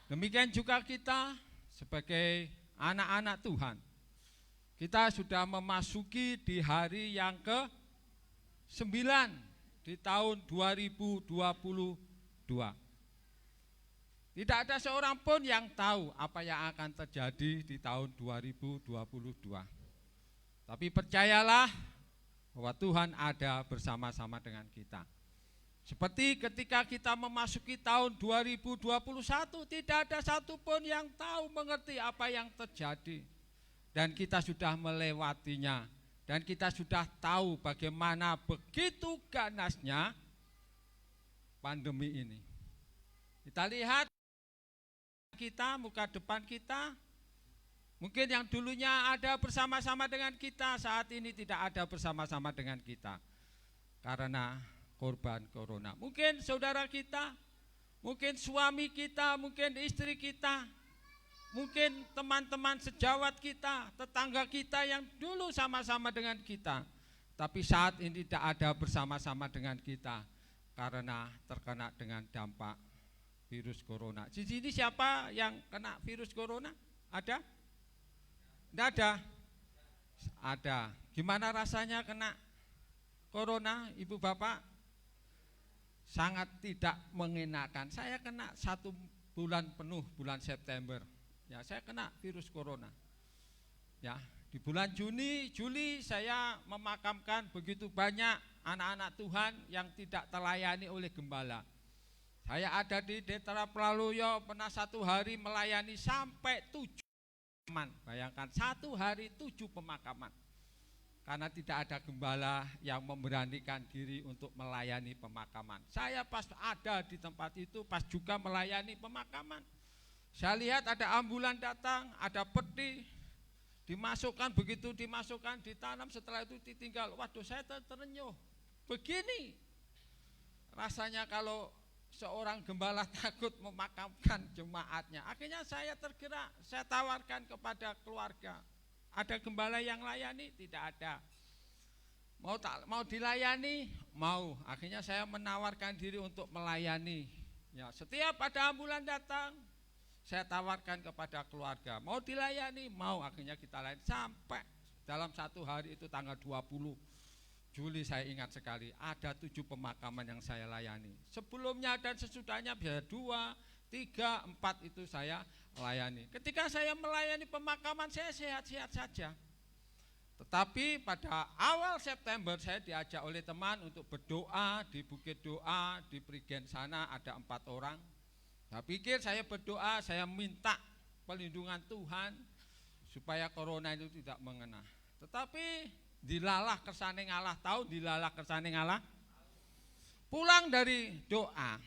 Speaker 5: Demikian juga kita sebagai anak-anak Tuhan. Kita sudah memasuki di hari yang ke-9 di tahun 2022. Tidak ada seorang pun yang tahu apa yang akan terjadi di tahun 2022. Tapi percayalah bahwa Tuhan ada bersama-sama dengan kita. Seperti ketika kita memasuki tahun 2021, tidak ada satupun yang tahu mengerti apa yang terjadi. Dan kita sudah melewatinya. Dan kita sudah tahu bagaimana begitu ganasnya pandemi ini. Kita lihat kita, muka depan kita, mungkin yang dulunya ada bersama-sama dengan kita, saat ini tidak ada bersama-sama dengan kita. Karena korban corona. Mungkin saudara kita, mungkin suami kita, mungkin istri kita, mungkin teman-teman sejawat kita, tetangga kita yang dulu sama-sama dengan kita, tapi saat ini tidak ada bersama-sama dengan kita karena terkena dengan dampak virus corona. Di sini siapa yang kena virus corona? Ada? Tidak ada? Ada. Gimana rasanya kena corona, Ibu Bapak? Sangat tidak mengenakan. Saya kena 1 bulan penuh, bulan September. Ya, saya kena virus corona. Ya, di bulan Juli saya memakamkan begitu banyak anak-anak Tuhan yang tidak terlayani oleh gembala. Saya ada di Detera Praloyo, pernah 1 hari melayani sampai 7 pemakaman. Bayangkan 1 hari 7 pemakaman. Karena tidak ada gembala yang memberanikan diri untuk melayani pemakaman. Saya pas ada di tempat itu, pas juga melayani pemakaman. Saya lihat ada ambulan datang, ada peti, dimasukkan, begitu dimasukkan, ditanam, setelah itu ditinggal. Waduh, saya terenyuh. Begini rasanya kalau seorang gembala takut memakamkan jemaatnya. Akhirnya saya tergerak, saya tawarkan kepada keluarga. Ada gembala yang layani? Tidak ada. Mau dilayani? Mau. Akhirnya saya menawarkan diri untuk melayani. Ya, setiap ada ambulan datang, saya tawarkan kepada keluarga, mau dilayani? Mau. Akhirnya kita layani sampai dalam 1 hari itu tanggal 20 Juli, saya ingat sekali, ada 7 pemakaman yang saya layani. Sebelumnya dan sesudahnya bisa 2, 3, 4 itu saya layani. Ketika saya melayani pemakaman, saya sehat-sehat saja. Tetapi pada awal September saya diajak oleh teman untuk berdoa di Bukit Doa, di Prigen sana ada 4 orang. Saya pikir saya berdoa, saya minta perlindungan Tuhan supaya corona itu tidak mengena. Tetapi dilalah kersane ngalah, tahu dilalah kersane ngalah? Pulang dari doa,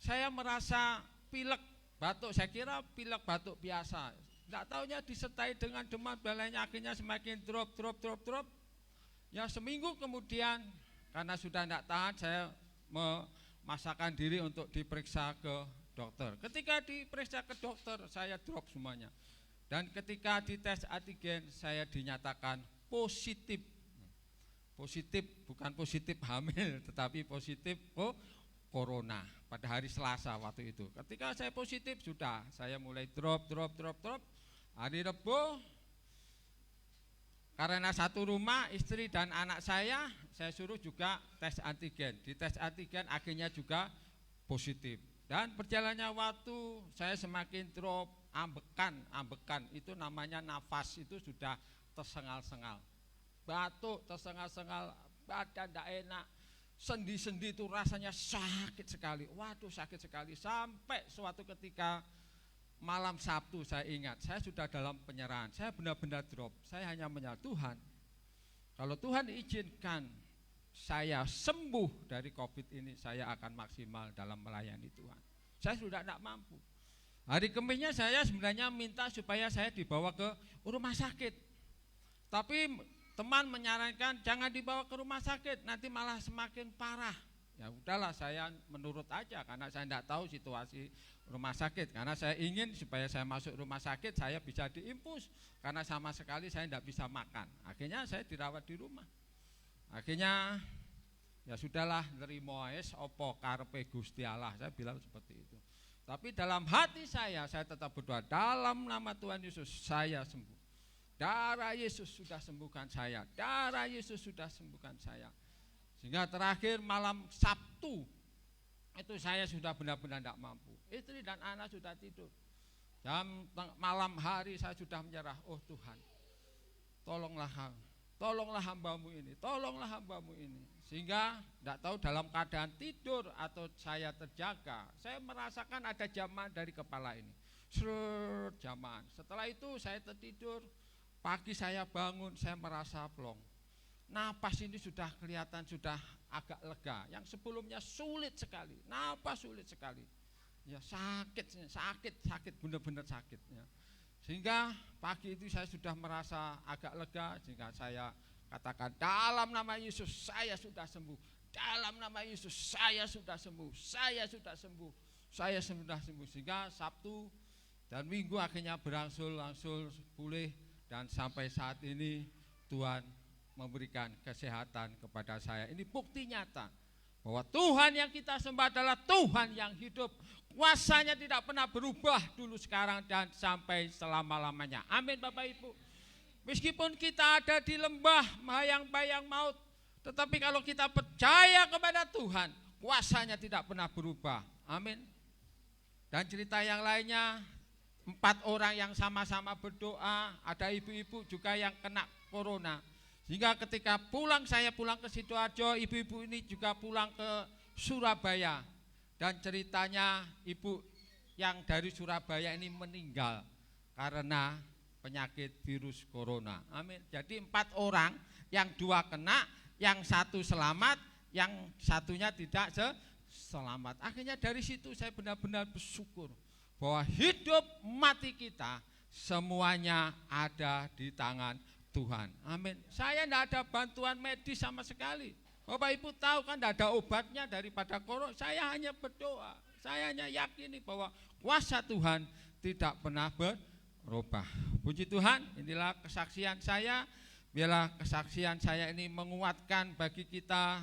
Speaker 5: saya merasa pilek, batuk, saya kira pilek batuk biasa. Tidak tahunya disertai dengan demam dan lainnya, akhirnya semakin drop. Ya, seminggu kemudian karena sudah tidak tahan, saya memaksakan diri untuk diperiksa ke dokter. Ketika diperiksa ke dokter, saya drop semuanya. Dan ketika dites antigen, saya dinyatakan positif. Positif, bukan positif hamil, tetapi positif corona pada hari Selasa waktu itu. Ketika saya positif, sudah saya mulai drop. Hari Rebo, karena satu rumah, istri dan anak saya suruh juga tes antigen. Di tes antigen akhirnya juga positif. Dan berjalannya waktu, saya semakin drop, ambekan, itu namanya nafas itu sudah tersengal-sengal. Batuk, tersengal-sengal, badan tidak enak, sendi-sendi itu rasanya sakit sekali. Waduh, sakit sekali. Sampai suatu ketika malam Sabtu, saya ingat, saya sudah dalam penyerahan, saya benar-benar drop. Saya hanya menyerah, Tuhan, kalau Tuhan izinkan saya sembuh dari COVID ini, saya akan maksimal dalam melayani Tuhan. Saya sudah tidak mampu. Hari Kamisnya saya sebenarnya minta supaya saya dibawa ke rumah sakit. Tapi teman menyarankan jangan dibawa ke rumah sakit, nanti malah semakin parah. Ya udahlah, saya menurut aja karena saya tidak tahu situasi rumah sakit. Karena saya ingin supaya saya masuk rumah sakit saya bisa diinfus, karena sama sekali saya tidak bisa makan. Akhirnya saya dirawat di rumah. Akhirnya ya sudahlah, nerimo es opo karepe Gusti Allah, saya bilang seperti itu. Tapi dalam hati saya tetap berdoa, dalam nama Tuhan Yesus saya sembuh. Darah Yesus sudah sembuhkan saya, darah Yesus sudah sembuhkan saya. Sehingga terakhir malam Sabtu itu saya sudah benar-benar tidak mampu. Istri dan anak sudah tidur. Malam hari saya sudah menyerah. Oh Tuhan, tolonglah hambamu ini, tolonglah hambamu ini. Sehingga tidak tahu dalam keadaan tidur atau saya terjaga, saya merasakan ada jamahan dari kepala ini. Seret jamahan. Setelah itu saya tertidur. Pagi saya bangun, saya merasa plong. Napas ini sudah kelihatan sudah agak lega. Yang sebelumnya sulit sekali, napas sulit sekali. Ya sakit, benar-benar sakit. Ya. Sehingga pagi itu saya sudah merasa agak lega, sehingga saya katakan dalam nama Yesus saya sudah sembuh. Dalam nama Yesus saya sudah sembuh. Saya sudah sembuh. Saya sudah sembuh. Sehingga Sabtu dan Minggu akhirnya berangsur-angsur pulih. Dan sampai saat ini Tuhan memberikan kesehatan kepada saya. Ini bukti nyata bahwa Tuhan yang kita sembah adalah Tuhan yang hidup. Kuasanya tidak pernah berubah dulu, sekarang, dan sampai selama-lamanya. Amin Bapak Ibu. Meskipun kita ada di lembah bayang-bayang maut, tetapi kalau kita percaya kepada Tuhan, kuasanya tidak pernah berubah. Amin. Dan cerita yang lainnya, 4 orang yang sama-sama berdoa, ada ibu-ibu juga yang kena corona. Sehingga ketika saya pulang ke Sidoarjo, ibu-ibu ini juga pulang ke Surabaya. Dan ceritanya ibu yang dari Surabaya ini meninggal karena penyakit virus corona. Amin. Jadi 4 orang, yang 2 kena, yang 1 selamat, yang satunya tidak selamat. Akhirnya dari situ saya benar-benar bersyukur bahwa hidup mati kita semuanya ada di tangan Tuhan. Amin. Saya tidak ada bantuan medis sama sekali. Bapak Ibu tahu kan tidak ada obatnya daripada corona. Saya hanya berdoa. Saya hanya yakini bahwa kuasa Tuhan tidak pernah berubah. Puji Tuhan, inilah kesaksian saya. Biarlah kesaksian saya ini menguatkan bagi kita,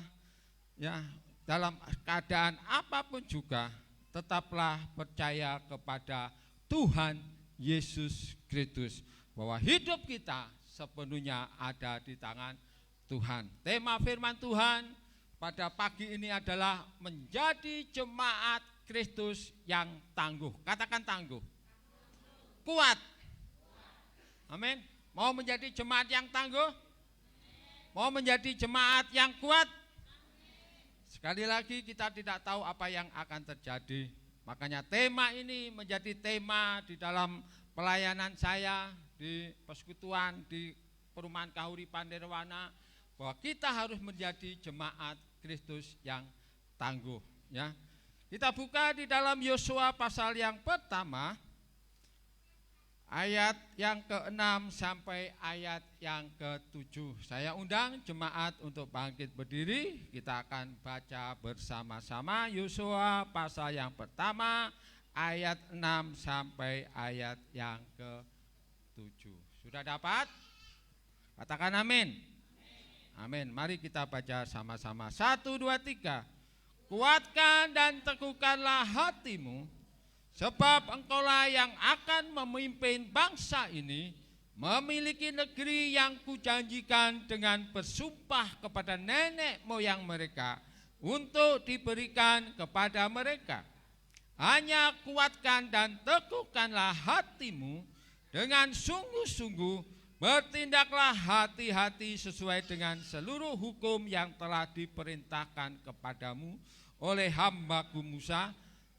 Speaker 5: ya, dalam keadaan apapun juga. Tetaplah percaya kepada Tuhan Yesus Kristus, bahwa hidup kita sepenuhnya ada di tangan Tuhan. Tema firman Tuhan pada pagi ini adalah menjadi jemaat Kristus yang tangguh. Katakan tangguh. Kuat. Amin. Mau menjadi jemaat yang tangguh? Mau menjadi jemaat yang kuat? Sekali lagi kita tidak tahu apa yang akan terjadi. Makanya tema ini menjadi tema di dalam pelayanan saya di persekutuan di Perumahan Kahuripan Nirwana, bahwa kita harus menjadi jemaat Kristus yang tangguh, ya. Kita buka di dalam Yosua pasal yang pertama, ayat yang ke-6 sampai ayat yang ke-7. Saya undang jemaat untuk bangkit berdiri. Kita akan baca bersama-sama Yosua pasal yang pertama, ayat 6 sampai ayat yang ke-7. Sudah dapat? Katakan amin. Amin. Mari kita baca sama-sama. 1, 2, 3. Kuatkan dan teguhkanlah hatimu, sebab engkaulah yang akan memimpin bangsa ini memiliki negeri yang kujanjikan dengan bersumpah kepada nenek moyang mereka untuk diberikan kepada mereka. Hanya kuatkan dan teguhkanlah hatimu dengan sungguh-sungguh, bertindaklah hati-hati sesuai dengan seluruh hukum yang telah diperintahkan kepadamu oleh hambaku Musa.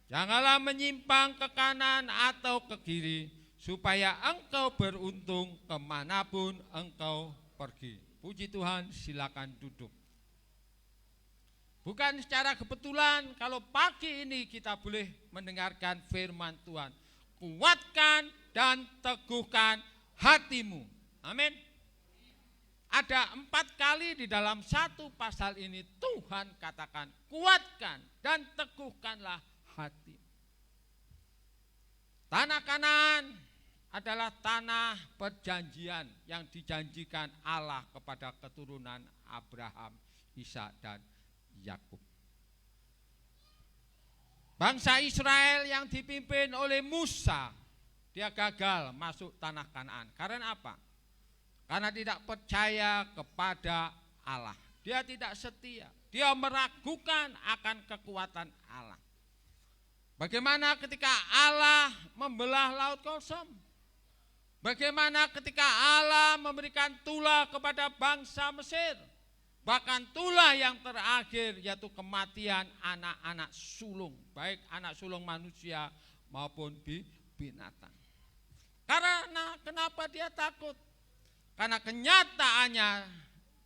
Speaker 5: Janganlah menyimpang ke kanan atau ke kiri, supaya engkau beruntung kemanapun engkau pergi. Puji Tuhan, silakan duduk. Bukan secara kebetulan kalau pagi ini kita boleh mendengarkan firman Tuhan. Kuatkan dan teguhkan hatimu. Amin. ada 4 kali di dalam satu pasal ini Tuhan katakan, kuatkan dan teguhkanlah hati. Tanah Kanaan adalah tanah perjanjian yang dijanjikan Allah kepada keturunan Abraham, Ishak dan Yakub. Bangsa Israel yang dipimpin oleh Musa, dia gagal masuk tanah Kanaan. Karena apa? Karena tidak percaya kepada Allah. Dia tidak setia. Dia meragukan akan kekuatan Allah. Bagaimana ketika Allah membelah Laut Kosong? Bagaimana ketika Allah memberikan tulah kepada bangsa Mesir? Bahkan tulah yang terakhir yaitu kematian anak-anak sulung, baik anak sulung manusia maupun binatang. Karena kenapa dia takut? Karena kenyataannya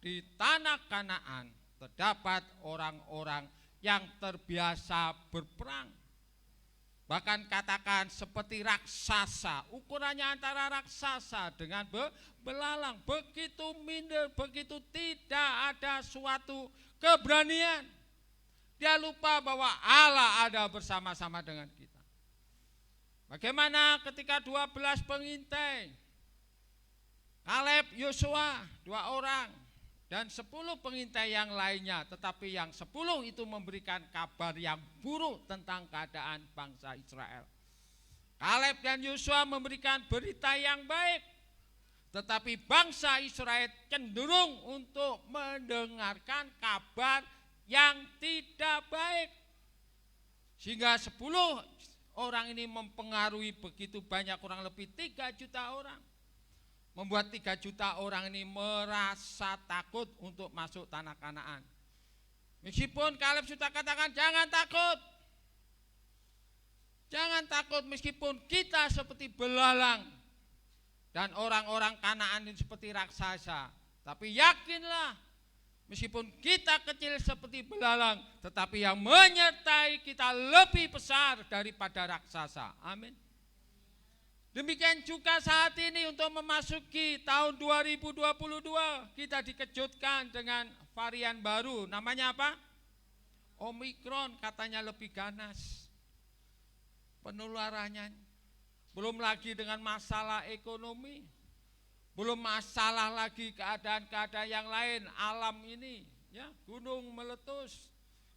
Speaker 5: di tanah Kanaan terdapat orang-orang yang terbiasa berperang. Bahkan katakan seperti raksasa, ukurannya antara raksasa dengan belalang, begitu minder, begitu tidak ada suatu keberanian. Dia lupa bahwa Allah ada bersama-sama dengan kita. Bagaimana ketika 12 pengintai, Kaleb, Yosua, 2 orang, dan 10 pengintai yang lainnya, tetapi yang 10 itu memberikan kabar yang buruk tentang keadaan bangsa Israel. Kaleb dan Yosua memberikan berita yang baik, tetapi bangsa Israel cenderung untuk mendengarkan kabar yang tidak baik. Sehingga 10 orang ini mempengaruhi begitu banyak, kurang lebih 3 juta orang. Membuat 3 juta orang ini merasa takut untuk masuk tanah Kanaan. Meskipun Kaleb sudah katakan jangan takut. Jangan takut meskipun kita seperti belalang. Dan orang-orang Kanaan ini seperti raksasa. Tapi yakinlah meskipun kita kecil seperti belalang. Tetapi yang menyertai kita lebih besar daripada raksasa. Amin. Demikian juga saat ini untuk memasuki tahun 2022 kita dikejutkan dengan varian baru. Namanya apa? Omikron, katanya lebih ganas penularannya. Belum lagi dengan masalah ekonomi. Belum masalah lagi keadaan-keadaan yang lain alam ini, ya, gunung meletus,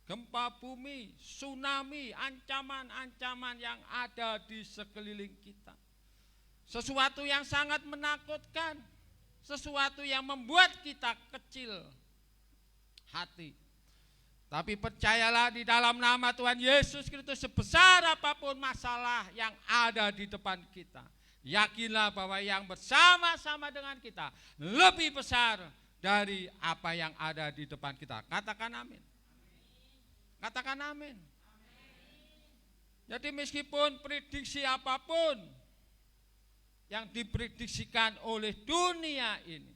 Speaker 5: gempa bumi, tsunami, ancaman-ancaman yang ada di sekeliling kita. Sesuatu yang sangat menakutkan, sesuatu yang membuat kita kecil hati. Tapi percayalah di dalam nama Tuhan Yesus Kristus, sebesar apapun masalah yang ada di depan kita, yakinlah bahwa yang bersama-sama dengan kita lebih besar dari apa yang ada di depan kita. Katakan amin. Katakan amin. Jadi meskipun prediksi apapun yang diprediksikan oleh dunia ini,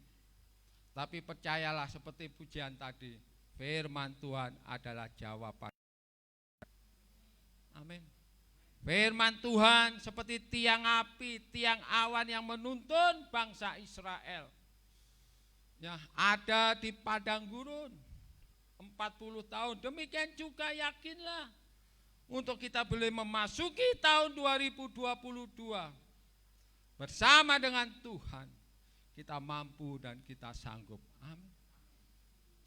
Speaker 5: tapi percayalah seperti pujian tadi, firman Tuhan adalah jawaban. Amin. Firman Tuhan seperti tiang api, tiang awan yang menuntun bangsa Israel. Ya, ada di padang gurun 40 tahun. Demikian juga yakinlah untuk kita boleh memasuki tahun 2022 bersama dengan Tuhan, kita mampu dan kita sanggup. Amin.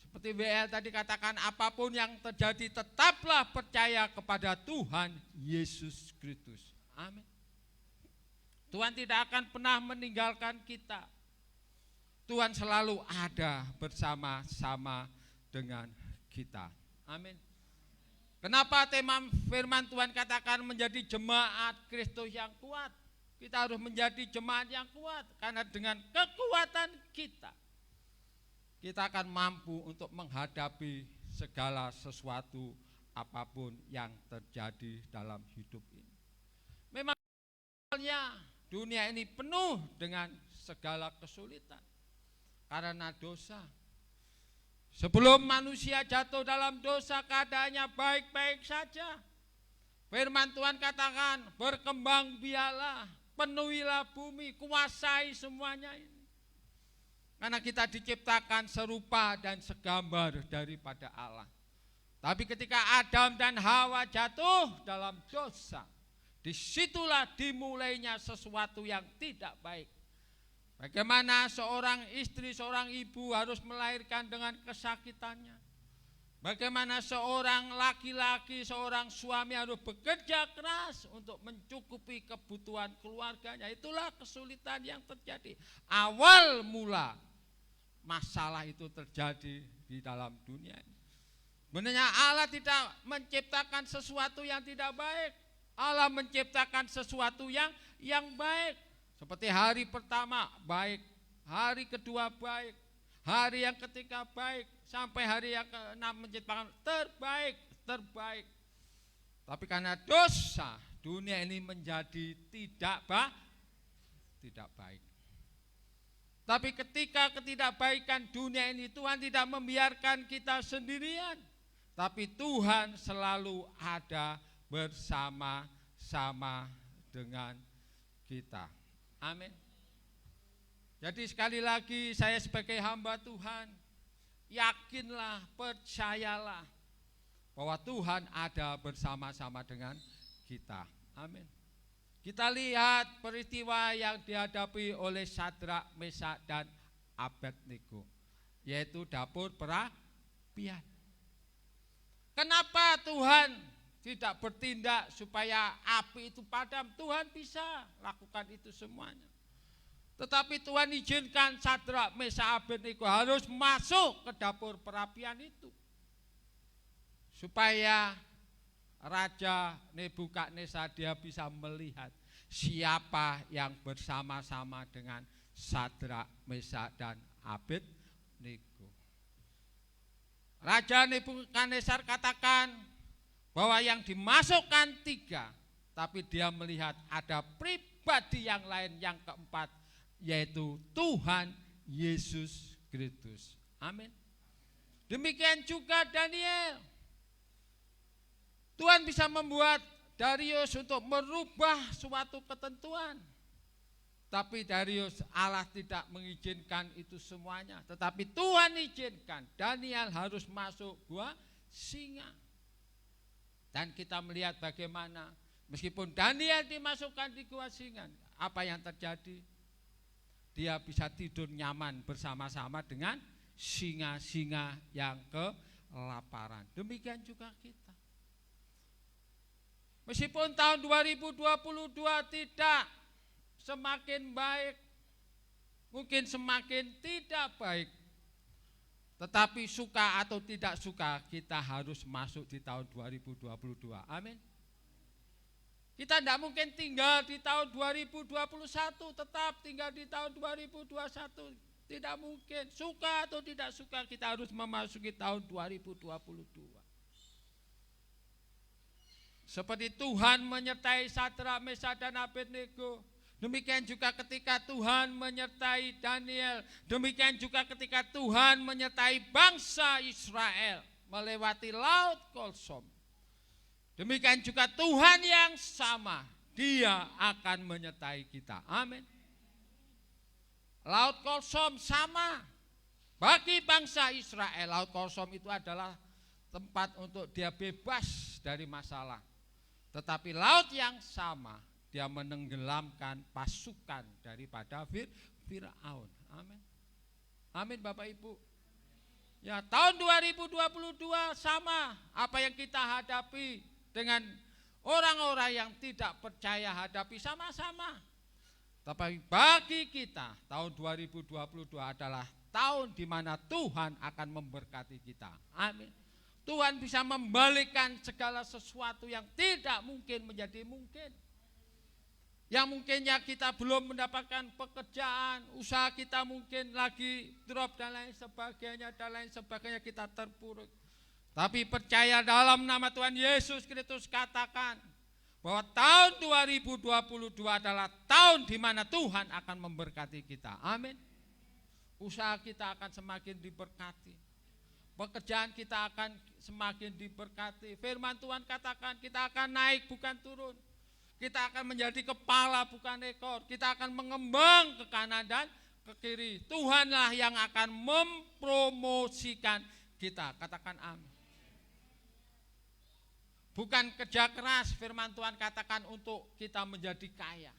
Speaker 5: Seperti WL tadi katakan, apapun yang terjadi tetaplah percaya kepada Tuhan Yesus Kristus. Amin. Tuhan tidak akan pernah meninggalkan kita. Tuhan selalu ada bersama-sama dengan kita. Amin. Kenapa tema firman Tuhan katakan menjadi jemaat Kristus yang kuat? Kita harus menjadi jemaat yang kuat, karena dengan kekuatan kita akan mampu untuk menghadapi segala sesuatu apapun yang terjadi dalam hidup ini. Memang dunia ini penuh dengan segala kesulitan karena dosa. Sebelum manusia jatuh dalam dosa, keadaannya baik-baik saja. Firman Tuhan katakan, berkembang biaklah, penuhilah bumi, kuasai semuanya ini. Karena kita diciptakan serupa dan segambar daripada Allah. Tapi ketika Adam dan Hawa jatuh dalam dosa, disitulah dimulainya sesuatu yang tidak baik. Bagaimana seorang istri, seorang ibu harus melahirkan dengan kesakitannya. Bagaimana seorang laki-laki, seorang suami harus bekerja keras untuk mencukupi kebutuhan keluarganya. Itulah kesulitan yang terjadi. Awal mula masalah itu terjadi di dalam dunia ini. Sebenarnya Allah tidak menciptakan sesuatu yang tidak baik. Allah menciptakan sesuatu yang baik. Seperti hari pertama baik, hari kedua baik, hari yang ketiga baik, sampai hari yang ke-6 menciptakan terbaik. Tapi karena dosa, dunia ini menjadi tidak baik. Tapi ketika ketidakbaikan dunia ini, Tuhan tidak membiarkan kita sendirian. Tapi Tuhan selalu ada bersama-sama dengan kita. Amin. Jadi sekali lagi saya sebagai hamba Tuhan, yakinlah, percayalah bahwa Tuhan ada bersama-sama dengan kita. Amin. Kita lihat peristiwa yang dihadapi oleh Sadrak, Mesak, dan Abednego, yaitu dapur perapian. Kenapa Tuhan tidak bertindak supaya api itu padam? Tuhan bisa lakukan itu semuanya. Tetapi Tuhan izinkan Sadrak, Mesak, Abednego harus masuk ke dapur perapian itu. Supaya Raja Nebukadnezar dia bisa melihat siapa yang bersama-sama dengan Sadrak, Mesak, dan Abednego. Raja Nebukadnezar katakan bahwa yang dimasukkan 3, tapi dia melihat ada pribadi yang lain yang keempat, yaitu Tuhan Yesus Kristus. Amin. Demikian juga Daniel. Tuhan bisa membuat Darius untuk merubah suatu ketentuan. Tapi Darius, Allah tidak mengizinkan itu semuanya. Tetapi Tuhan izinkan Daniel harus masuk gua singa. Dan kita melihat bagaimana meskipun Daniel dimasukkan di gua singa, apa yang terjadi? Dia bisa tidur nyaman bersama-sama dengan singa-singa yang kelaparan. Demikian juga kita. Meskipun tahun 2022 tidak semakin baik, mungkin semakin tidak baik, tetapi suka atau tidak suka kita harus masuk di tahun 2022. Amin. Kita tidak mungkin tinggal di tahun 2021, tetap tinggal di tahun 2021. Tidak mungkin, suka atau tidak suka kita harus memasuki tahun 2022. Seperti Tuhan menyertai Sadrak, Mesak, dan Abednego, demikian juga ketika Tuhan menyertai Daniel, demikian juga ketika Tuhan menyertai bangsa Israel melewati Laut Kolsom. Demikian juga Tuhan yang sama, Dia akan menyertai kita. Amin. Laut Kolsom sama. Bagi bangsa Israel, Laut Kolsom itu adalah tempat untuk dia bebas dari masalah. Tetapi laut yang sama, dia menenggelamkan pasukan daripada Firaun. Amin. Amin Bapak Ibu. Ya, tahun 2022 sama apa yang kita hadapi dengan orang-orang yang tidak percaya hadapi sama-sama. Tapi bagi kita tahun 2022 adalah tahun di mana Tuhan akan memberkati kita. Amin. Tuhan bisa membalikkan segala sesuatu yang tidak mungkin menjadi mungkin. Yang mungkinnya kita belum mendapatkan pekerjaan, usaha kita mungkin lagi drop dan lain sebagainya kita terpuruk. Tapi percaya dalam nama Tuhan Yesus Kristus katakan bahwa tahun 2022 adalah tahun di mana Tuhan akan memberkati kita. Amin. Usaha kita akan semakin diberkati. Pekerjaan kita akan semakin diberkati. Firman Tuhan katakan kita akan naik bukan turun. Kita akan menjadi kepala bukan ekor. Kita akan mengembang ke kanan dan ke kiri. Tuhanlah yang akan mempromosikan kita. Katakan amin. Bukan kerja keras, firman Tuhan katakan untuk kita menjadi kaya.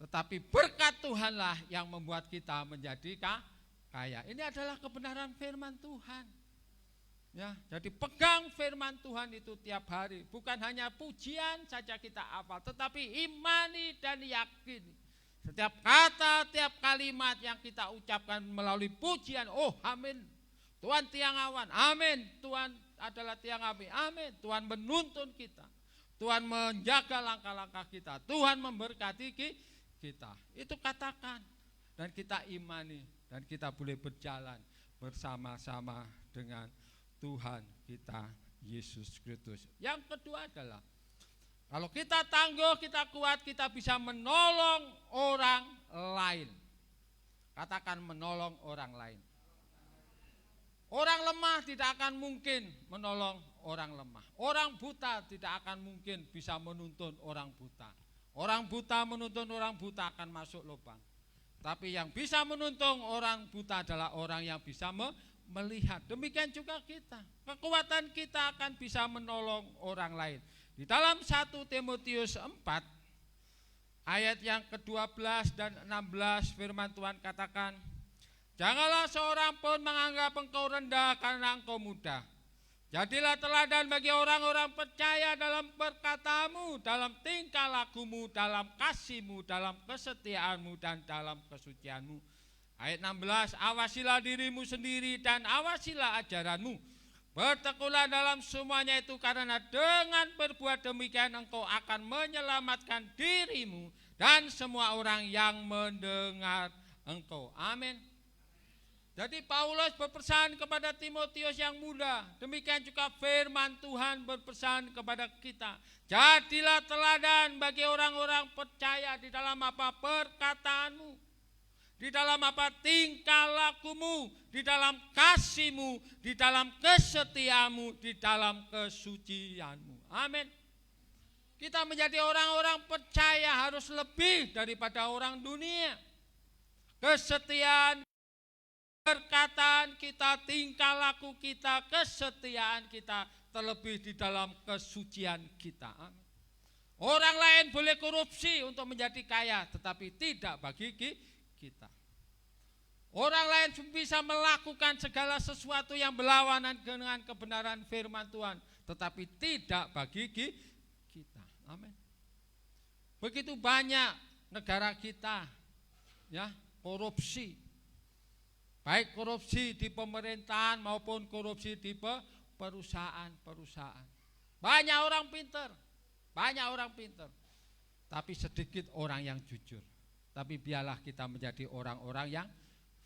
Speaker 5: Tetapi berkat Tuhanlah yang membuat kita menjadi kaya. Ini adalah kebenaran firman Tuhan. Ya, jadi pegang firman Tuhan itu tiap hari. Bukan hanya pujian saja kita hafal, tetapi imani dan yakini. Setiap kata, tiap kalimat yang kita ucapkan melalui pujian, oh amin. Tuhan tiang awan, amin. Tuhan adalah tiang api, amin. Tuhan menuntun kita. Tuhan menjaga langkah-langkah kita. Tuhan memberkati kita. Itu katakan. Dan kita imani. Dan kita boleh berjalan bersama-sama dengan Tuhan kita Yesus Kristus. Yang kedua adalah, kalau kita tangguh, kita kuat, kita bisa menolong orang lain. Katakan menolong orang lain. Orang lemah tidak akan mungkin menolong orang lemah. Orang buta tidak akan mungkin bisa menuntun orang buta. Orang buta menuntun orang buta akan masuk lubang. Tapi yang bisa menuntun orang buta adalah orang yang bisa melihat. Demikian juga kita. Kekuatan kita akan bisa menolong orang lain. Di dalam 1 Timotius 4 ayat yang ke-12 dan 16 firman Tuhan katakan, janganlah seorang pun menganggap engkau rendah karena engkau muda. Jadilah teladan bagi orang-orang percaya dalam perkataanmu, dalam tingkah lakumu, dalam kasihmu, dalam kesetiaanmu, dan dalam kesucianmu. Ayat 16, awasilah dirimu sendiri dan awasilah ajaranmu. Bertekunlah dalam semuanya itu, karena dengan berbuat demikian engkau akan menyelamatkan dirimu dan semua orang yang mendengar engkau. Amin. Jadi Paulus berpesan kepada Timotius yang muda, demikian juga firman Tuhan berpesan kepada kita. Jadilah teladan bagi orang-orang percaya di dalam apa perkataanmu, di dalam apa tingkah lakumu, di dalam kasihmu, di dalam kesetiaanmu, di dalam kesucianmu. Amin. Kita menjadi orang-orang percaya harus lebih daripada orang dunia. Kesetiaan, perkataan kita, tingkah laku kita, kesetiaan kita, terlebih di dalam kesucian kita. Amin. Orang lain boleh korupsi untuk menjadi kaya, tetapi tidak bagi kita. Orang lain bisa melakukan segala sesuatu yang berlawanan dengan kebenaran firman Tuhan, tetapi tidak bagi kita. Amin. Begitu banyak negara kita ya korupsi. Baik korupsi di pemerintahan maupun korupsi di perusahaan-perusahaan. Banyak orang pintar, tapi sedikit orang yang jujur. Tapi biarlah kita menjadi orang-orang yang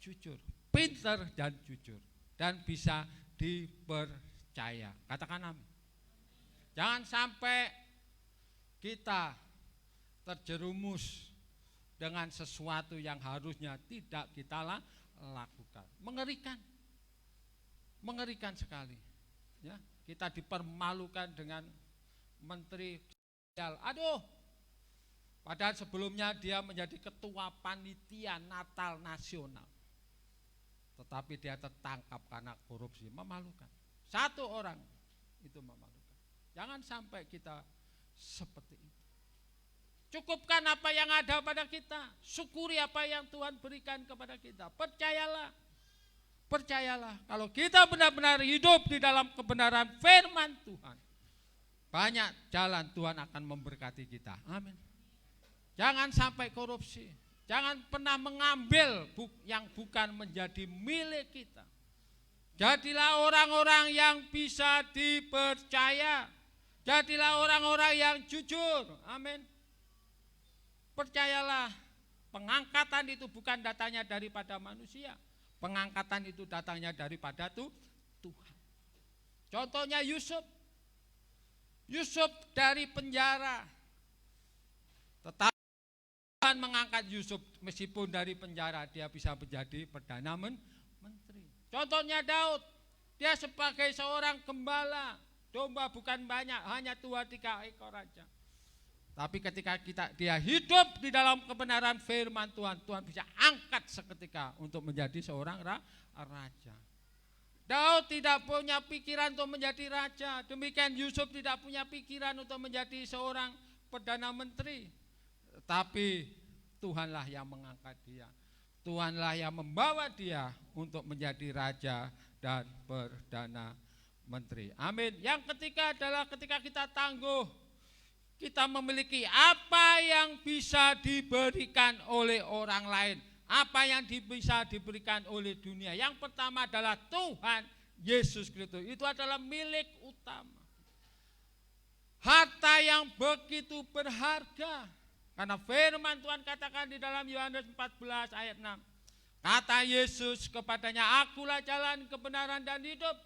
Speaker 5: jujur, pintar dan jujur, dan bisa dipercaya. Katakan amin. Jangan sampai kita terjerumus dengan sesuatu yang harusnya tidak kita lakukan. Mengerikan sekali. Ya, kita dipermalukan dengan menteri sosial. Aduh, padahal sebelumnya dia menjadi ketua panitia Natal nasional. Tetapi dia tertangkap karena korupsi, memalukan. Satu orang itu memalukan. Jangan sampai kita seperti itu. Cukupkan apa yang ada pada kita. Syukuri apa yang Tuhan berikan kepada kita. Percayalah. Kalau kita benar-benar hidup di dalam kebenaran firman Tuhan, banyak jalan Tuhan akan memberkati kita. Amin. Jangan sampai korupsi. Jangan pernah mengambil yang bukan menjadi milik kita. Jadilah orang-orang yang bisa dipercaya. Jadilah orang-orang yang jujur. Amin. Percayalah, pengangkatan itu bukan datangnya daripada manusia. Pengangkatan itu datangnya daripada Tuhan. Contohnya Yusuf. Yusuf dari penjara. Tetapi Tuhan mengangkat Yusuf, meskipun dari penjara dia bisa menjadi perdana menteri. Contohnya Daud. Dia sebagai seorang gembala. Domba bukan banyak, hanya 2-3 ekor aja. Tapi ketika dia hidup di dalam kebenaran firman Tuhan, Tuhan bisa angkat seketika untuk menjadi seorang raja. Daud tidak punya pikiran untuk menjadi raja. Demikian Yusuf tidak punya pikiran untuk menjadi seorang perdana menteri. Tapi Tuhanlah yang mengangkat dia. Tuhanlah yang membawa dia untuk menjadi raja dan perdana menteri. Amin. Yang ketiga adalah ketika kita tangguh, kita memiliki apa yang bisa diberikan oleh orang lain, apa yang bisa diberikan oleh dunia. Yang pertama adalah Tuhan Yesus Kristus. Itu adalah milik utama. Harta yang begitu berharga. Karena firman Tuhan katakan di dalam Yohanes 14 ayat 6. Kata Yesus kepadanya, akulah jalan, kebenaran dan hidup.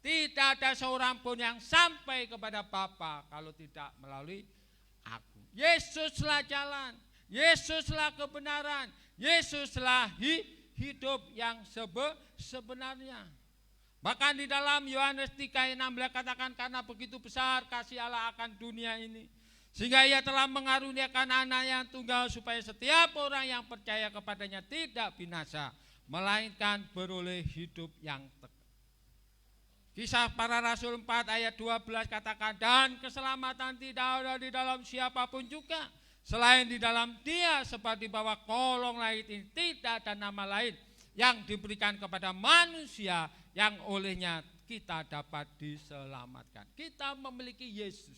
Speaker 5: Tidak ada seorang pun yang sampai kepada Bapa kalau tidak melalui aku. Yesuslah jalan, Yesuslah kebenaran, Yesuslah hidup yang sebenarnya. Bahkan di dalam Yohanes 3:16 katakan, karena begitu besar kasih Allah akan dunia ini, sehingga ia telah mengaruniakan anak yang tunggal, supaya setiap orang yang percaya kepadanya tidak binasa, melainkan beroleh hidup yang kekal. Kisah Para Rasul 4 ayat 12 katakan, dan keselamatan tidak ada di dalam siapapun juga selain di dalam Dia, sebab di bawah kolong langit ini tidak ada nama lain yang diberikan kepada manusia yang olehnya kita dapat diselamatkan. Kita memiliki Yesus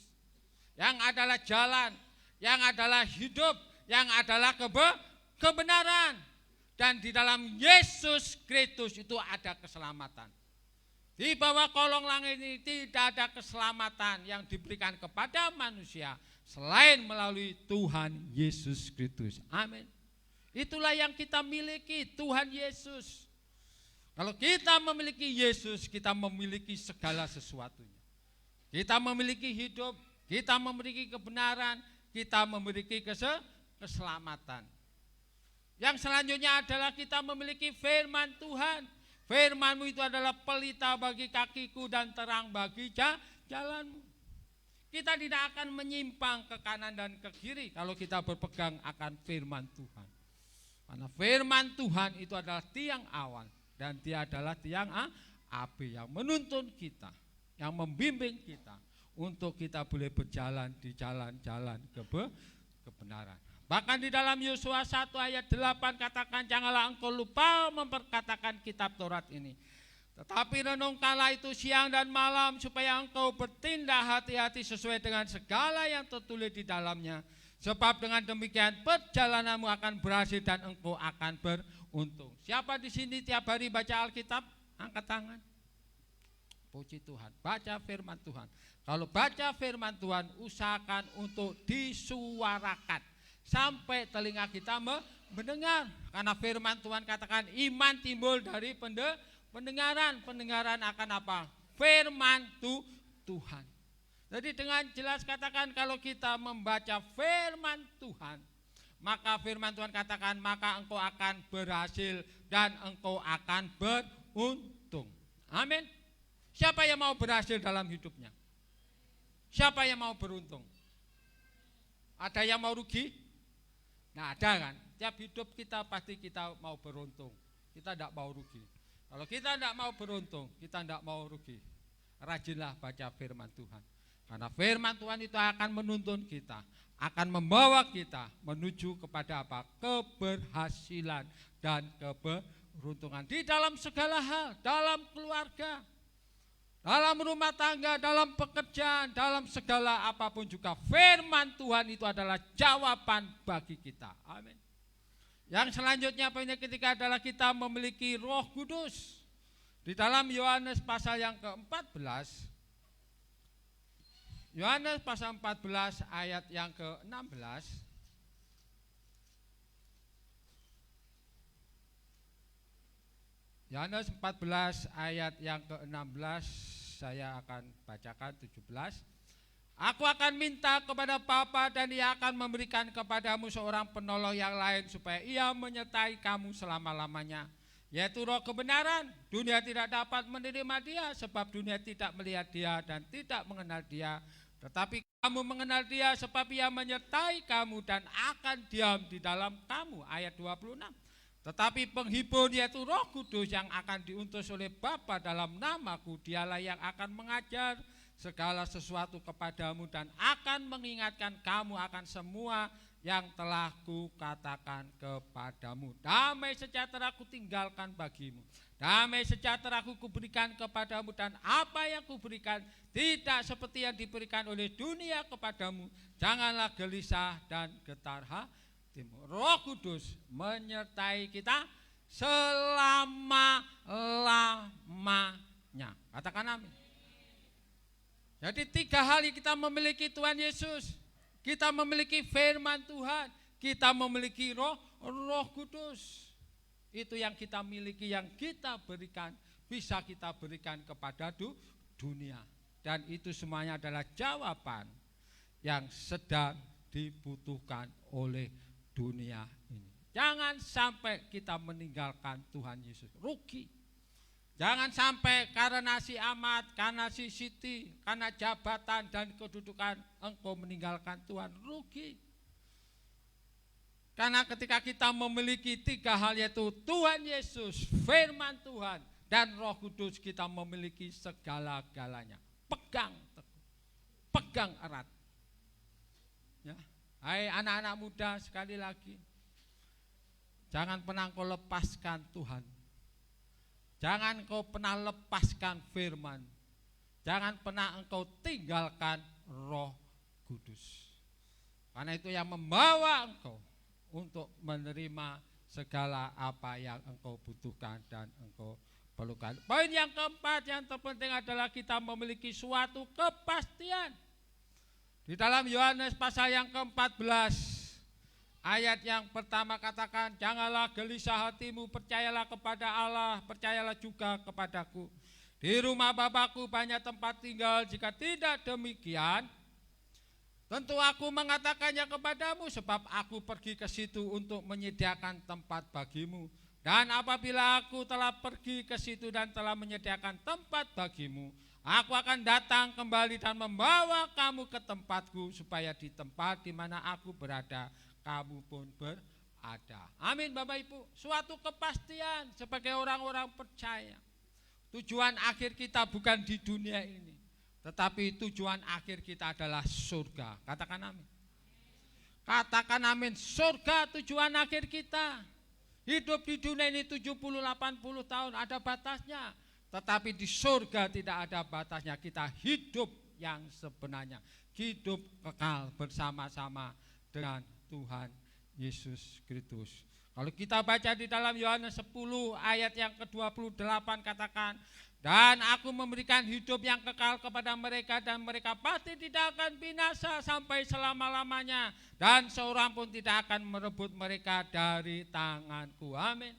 Speaker 5: yang adalah jalan, yang adalah hidup, yang adalah kebenaran. Dan di dalam Yesus Kristus itu ada keselamatan. Di bawah kolong langit ini tidak ada keselamatan yang diberikan kepada manusia selain melalui Tuhan Yesus Kristus. Amin. Itulah yang kita miliki, Tuhan Yesus. Kalau kita memiliki Yesus, kita memiliki segala sesuatunya. Kita memiliki hidup, kita memiliki kebenaran, kita memiliki keselamatan. Yang selanjutnya adalah kita memiliki firman Tuhan. Firman-Mu itu adalah pelita bagi kakiku dan terang bagi jalanmu. Kita tidak akan menyimpang ke kanan dan ke kiri kalau kita berpegang akan firman Tuhan. Karena firman Tuhan itu adalah tiang awan dan Dia adalah tiang api yang menuntun kita, yang membimbing kita untuk kita boleh berjalan di jalan-jalan kebenaran. Bahkan di dalam Yosua 1 ayat 8 katakan, janganlah engkau lupa memperkatakan kitab Taurat ini, tetapi renungkanlah itu siang dan malam, supaya engkau bertindak hati-hati sesuai dengan segala yang tertulis di dalamnya. Sebab dengan demikian perjalananmu akan berhasil dan engkau akan beruntung. Siapa di sini tiap hari baca Alkitab? Angkat tangan. Puji Tuhan, baca firman Tuhan. Kalau baca firman Tuhan, usahakan untuk disuarakan sampai telinga kita mendengar. Karena firman Tuhan katakan iman timbul dari pendengaran. Pendengaran akan apa? Firman Tuhan. Jadi dengan jelas katakan, kalau kita membaca firman Tuhan, maka firman Tuhan katakan, maka engkau akan berhasil dan engkau akan beruntung. Amin. Siapa yang mau berhasil dalam hidupnya? Siapa yang mau beruntung? Ada yang mau rugi? Nah, ada kan? Tiap hidup kita pasti kita mau beruntung. Kita tidak mau rugi. Kalau kita tidak mau beruntung, kita tidak mau rugi. Rajinlah baca firman Tuhan. Karena firman Tuhan itu akan menuntun kita, akan membawa kita menuju kepada apa? Keberhasilan dan keberuntungan di dalam segala hal, dalam keluarga, dalam rumah tangga, dalam pekerjaan, dalam segala apapun juga. Firman Tuhan itu adalah jawaban bagi kita. Amin. Yang selanjutnya poinnya ketiga adalah kita memiliki Roh Kudus. Di dalam Yohanes pasal yang ke-14, Yohanes pasal 14 ayat yang ke-16. Yohanes 14 ayat yang ke-16, saya akan bacakan 17. Aku akan minta kepada Bapa dan Ia akan memberikan kepadamu seorang penolong yang lain, supaya Ia menyertai kamu selama-lamanya, yaitu Roh kebenaran. Dunia tidak dapat menerima Dia, sebab dunia tidak melihat Dia dan tidak mengenal Dia. Tetapi kamu mengenal Dia sebab Ia menyertai kamu dan akan diam di dalam kamu. Ayat 26. Tetapi penghibur yaitu Roh Kudus yang akan diutus oleh Bapa dalam namaku, Dialah yang akan mengajar segala sesuatu kepadamu dan akan mengingatkan kamu akan semua yang telah kukatakan kepadamu. Damai sejahtera kutinggalkan bagimu, damai sejahtera kuberikan kepadamu, dan apa yang kuberikan tidak seperti yang diberikan oleh dunia kepadamu. Janganlah gelisah dan getar hatimu. Roh Kudus menyertai kita selama-lamanya. Katakan amin. Jadi 3 hal kita memiliki Tuhan Yesus. Kita memiliki firman Tuhan, kita memiliki Roh Kudus. Itu yang kita miliki, yang kita berikan, bisa kita berikan kepada dunia. Dan itu semuanya adalah jawaban yang sedang dibutuhkan oleh dunia ini. Jangan sampai kita meninggalkan Tuhan Yesus, rugi. Jangan sampai karena si Ahmad, karena si Siti, karena jabatan dan kedudukan engkau meninggalkan Tuhan, rugi. Karena ketika kita memiliki 3 hal yaitu Tuhan Yesus, firman Tuhan, dan Roh Kudus, kita memiliki segala-galanya. Pegang teguh, pegang erat. Ya. Hai anak-anak muda, sekali lagi, jangan pernah engkau lepaskan Tuhan. Jangan engkau pernah lepaskan firman. Jangan pernah engkau tinggalkan Roh Kudus. Karena itu yang membawa engkau untuk menerima segala apa yang engkau butuhkan dan engkau perlukan. Poin yang keempat yang terpenting adalah kita memiliki suatu kepastian. Di dalam Yohanes pasal yang ke-14, ayat yang pertama katakan, janganlah gelisah hatimu, percayalah kepada Allah, percayalah juga kepadaku. Di rumah Bapakku banyak tempat tinggal, jika tidak demikian, tentu aku mengatakannya kepadamu, sebab aku pergi ke situ untuk menyediakan tempat bagimu. Dan apabila aku telah pergi ke situ dan telah menyediakan tempat bagimu, aku akan datang kembali dan membawa kamu ke tempatku, supaya di tempat di mana aku berada, kamu pun berada. Amin Bapak Ibu. Suatu kepastian sebagai orang-orang percaya. Tujuan akhir kita bukan di dunia ini, tetapi tujuan akhir kita adalah surga. Katakan amin. Katakan amin. Surga tujuan akhir kita. Hidup di dunia ini 70-80 tahun ada batasnya, tetapi di surga tidak ada batasnya. Kita hidup yang sebenarnya, hidup kekal bersama-sama dengan Tuhan Yesus Kristus. Kalau kita baca di dalam Yohanes 10 ayat yang ke-28 katakan, dan aku memberikan hidup yang kekal kepada mereka, dan mereka pasti tidak akan binasa sampai selama-lamanya, dan seorang pun tidak akan merebut mereka dari tanganku. Amin.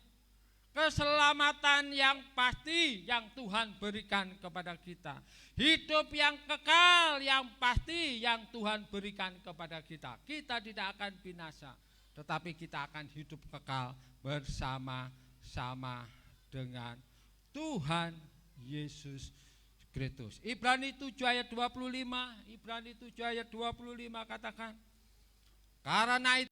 Speaker 5: Keselamatan yang pasti yang Tuhan berikan kepada kita. Hidup yang kekal yang pasti yang Tuhan berikan kepada kita. Kita tidak akan binasa, tetapi kita akan hidup kekal bersama-sama dengan Tuhan Yesus Kristus. Ibrani 7 ayat 25, Ibrani 7 ayat 25 katakan, karena itu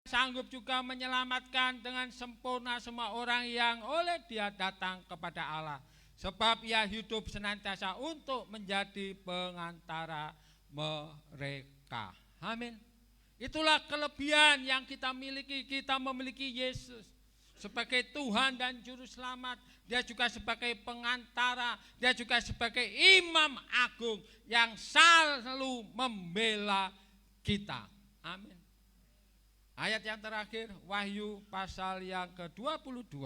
Speaker 5: sanggup juga menyelamatkan dengan sempurna semua orang yang oleh Dia datang kepada Allah, sebab Ia hidup senantiasa untuk menjadi pengantara mereka. Amin. Itulah kelebihan yang kita miliki. Kita memiliki Yesus sebagai Tuhan dan Juru Selamat. Dia juga sebagai pengantara. Dia juga sebagai Imam Agung yang selalu membela kita. Amin. Ayat yang terakhir, Wahyu pasal yang ke-22,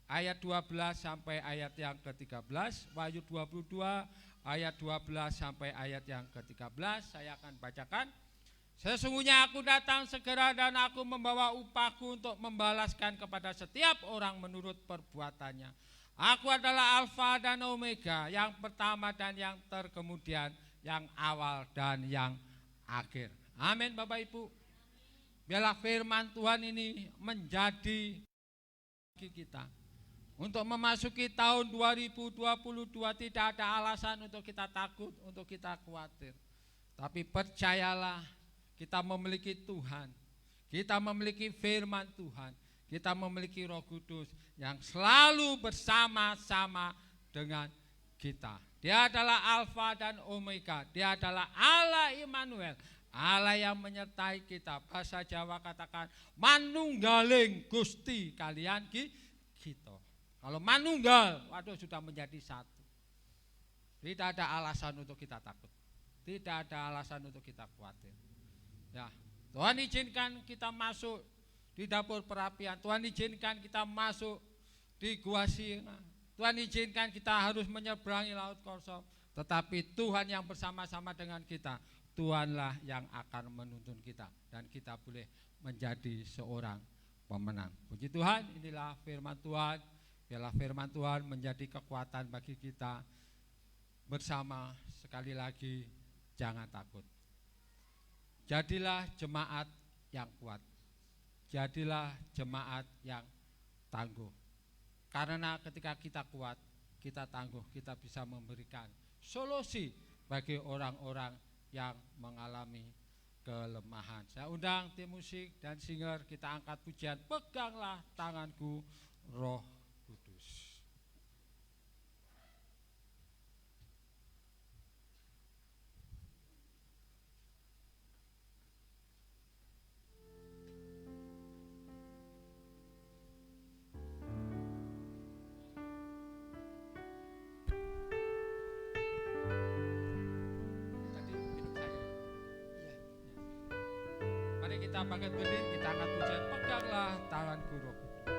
Speaker 5: ayat 12 sampai ayat yang ke-13. Wahyu 22, ayat 12 sampai ayat yang ke-13. Saya akan bacakan. Sesungguhnya aku datang segera dan aku membawa upahku untuk membalaskan kepada setiap orang menurut perbuatannya. Aku adalah Alfa dan Omega, yang pertama dan yang terkemudian, yang awal dan yang akhir. Amin Bapak Ibu. Biarlah firman Tuhan ini menjadi bagi kita. Untuk memasuki tahun 2022 tidak ada alasan untuk kita takut, untuk kita khawatir. Tapi percayalah, kita memiliki Tuhan, kita memiliki firman Tuhan, kita memiliki Roh Kudus yang selalu bersama-sama dengan kita. Dia adalah Alfa dan Omega, Dia adalah Allah Immanuel, Allah yang menyertai kita. Bahasa Jawa katakan manunggaling Gusti kalian kita. Kalau manunggal, waduh sudah menjadi satu. Tidak ada alasan untuk kita takut. Tidak ada alasan untuk kita khawatir. Ya, Tuhan izinkan kita masuk di dapur perapian. Tuhan izinkan kita masuk di gua singa. Tuhan izinkan kita harus menyeberangi laut kosong. Tetapi Tuhan yang bersama-sama dengan kita, Tuhanlah yang akan menuntun kita. Dan kita boleh menjadi seorang pemenang. Puji Tuhan, inilah firman Tuhan. Biarlah firman Tuhan menjadi kekuatan bagi kita. Bersama sekali lagi, jangan takut. Jadilah jemaat yang kuat. Jadilah jemaat yang tangguh. Karena ketika kita kuat, kita tangguh, kita bisa memberikan solusi bagi orang-orang yang mengalami kelemahan. Saya undang tim musik dan singer, kita angkat pujian, peganglah tanganku Roh Kudus. Mari kita bangkit berdiri, kita angkat pujian, peganglah tanganku Roh Kudus.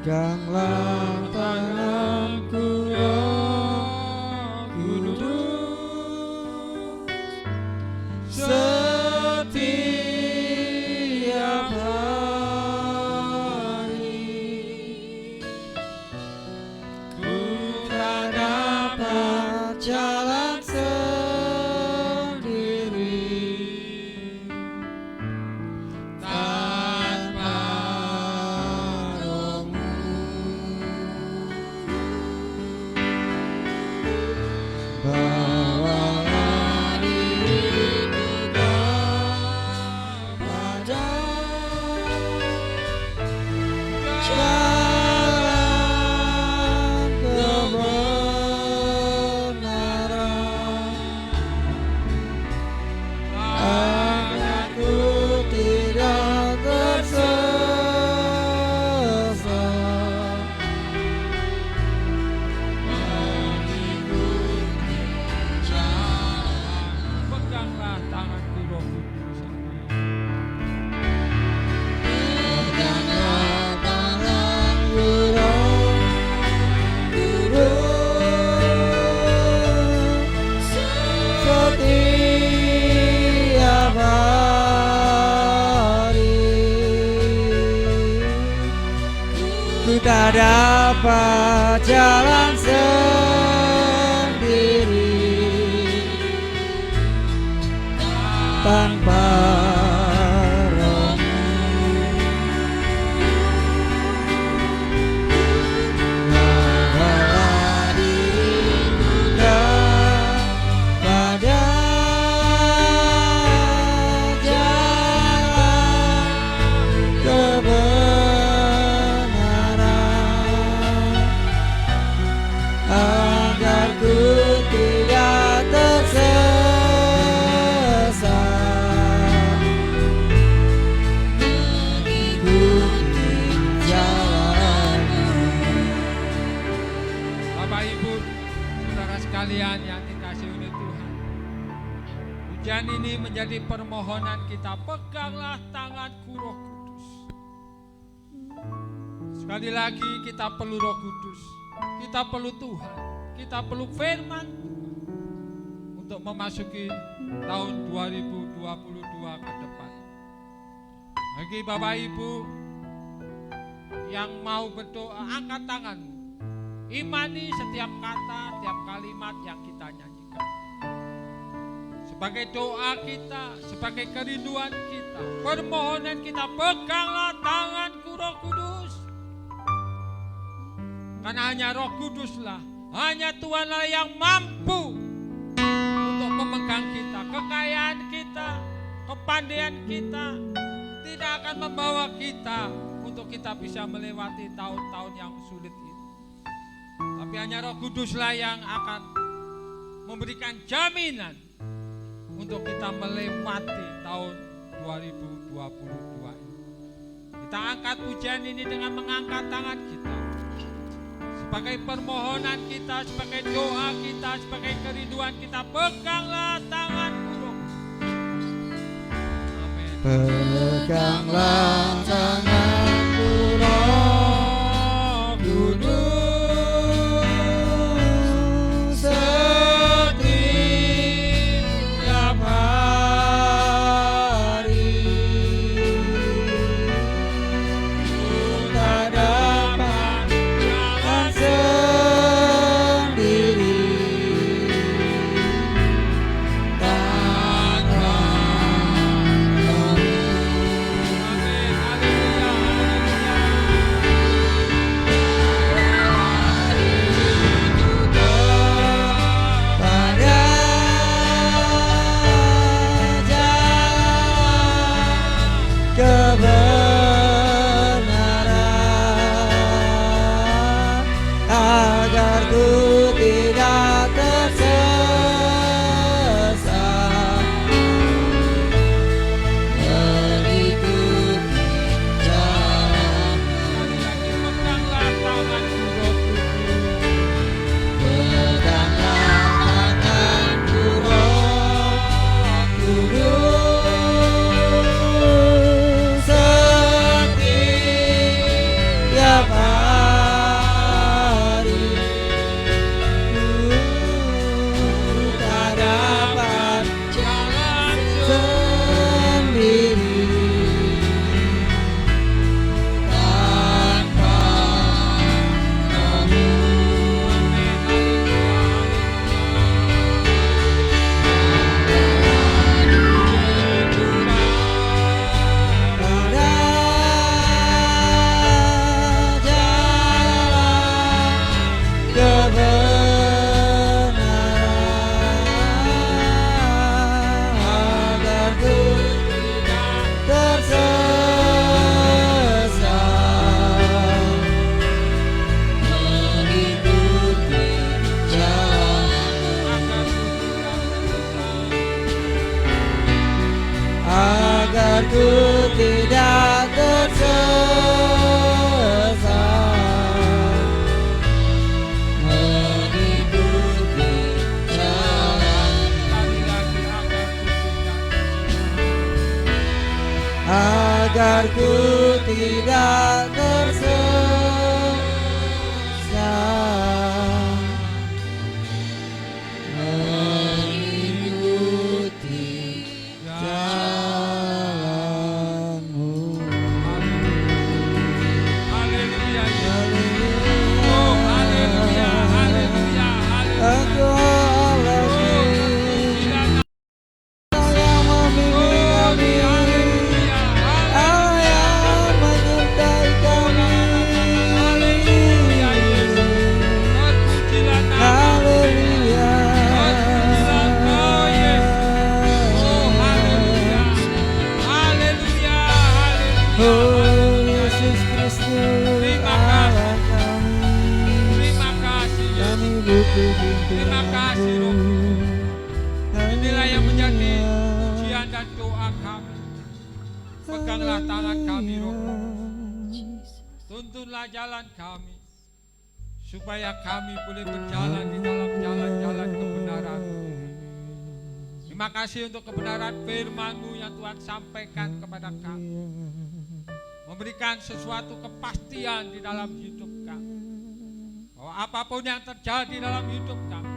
Speaker 1: Peganglah tanganku Roh Kudus, setiap hari ku tak dapat jalan sendiri tanpa bawalah diriku kepada jalan kebenaran, agar ku tidak tersesat.
Speaker 5: Peganglah tanganku Roh Kudus.
Speaker 1: Peganglah tanganku Roh Kudus, setiap hari ku tak dapat jalan sendiri tanpa Roh-Mu. Bawalah diriku kepada jalan kebenaran, agar ku tidak tersesat, mengikuti jalan-Mu.
Speaker 5: Bapak Ibu, saudara sekalian yang dikasihi oleh Tuhan, hujan ini menjadi permohonan kita, peganglah tanganku Roh Kudus. Sekali lagi kita perlu Roh Kudus, kita perlu Tuhan, kita perlu firman Tuhan untuk memasuki tahun 2022 ke depan. Bagi Bapak Ibu yang mau berdoa, angkat tanganmu. imani setiap kata, setiap kalimat yang kita nyanyikan. Sebagai doa kita, sebagai kerinduan kita, permohonan kita, peganglah tanganku Roh Kudus. Karena hanya Roh Kuduslah, hanya Tuhanlah yang mampu untuk memegang kita. Kekayaan kita, kepandaian kita tidak akan membawa kita untuk kita bisa melewati tahun-tahun yang sulit itu. Tapi hanya Roh Kuduslah yang akan memberikan jaminan untuk kita melewati tahun 2022 ini. Kita angkat pujian ini dengan mengangkat tangan kita. Sebagai permohonan kita, sebagai doa kita, sebagai kerinduan kita, peganglah tanganku Roh. Amin.
Speaker 1: Peganglah tanganku Roh Kudus.
Speaker 6: Agar ku tidak tersesat mengikuti jalanmu.
Speaker 5: Haleluya, oh haleluya, haleluya,
Speaker 6: Engkau Allah yang membimbing kami, Allah yang menyertai kami. Haleluya. Oh Yesus Kristus Allah kami,
Speaker 5: Terima kasih Yesus.
Speaker 6: kami butuh
Speaker 5: Terima kasih, Roh.
Speaker 6: bimbingan.
Speaker 5: Inilah yang menjadi pujian dan doa kami. Peganglah tangan kami, Roh. Tuntunlah jalan kami, supaya kami boleh berjalan di dalam jalan-jalan kebenaran. Terima kasih untuk kebenaran firman-Mu yang Tuhan sampaikan kepada kami. Memberikan sesuatu kepastian di dalam hidup kami. Bahwa apapun yang terjadi dalam hidup kami,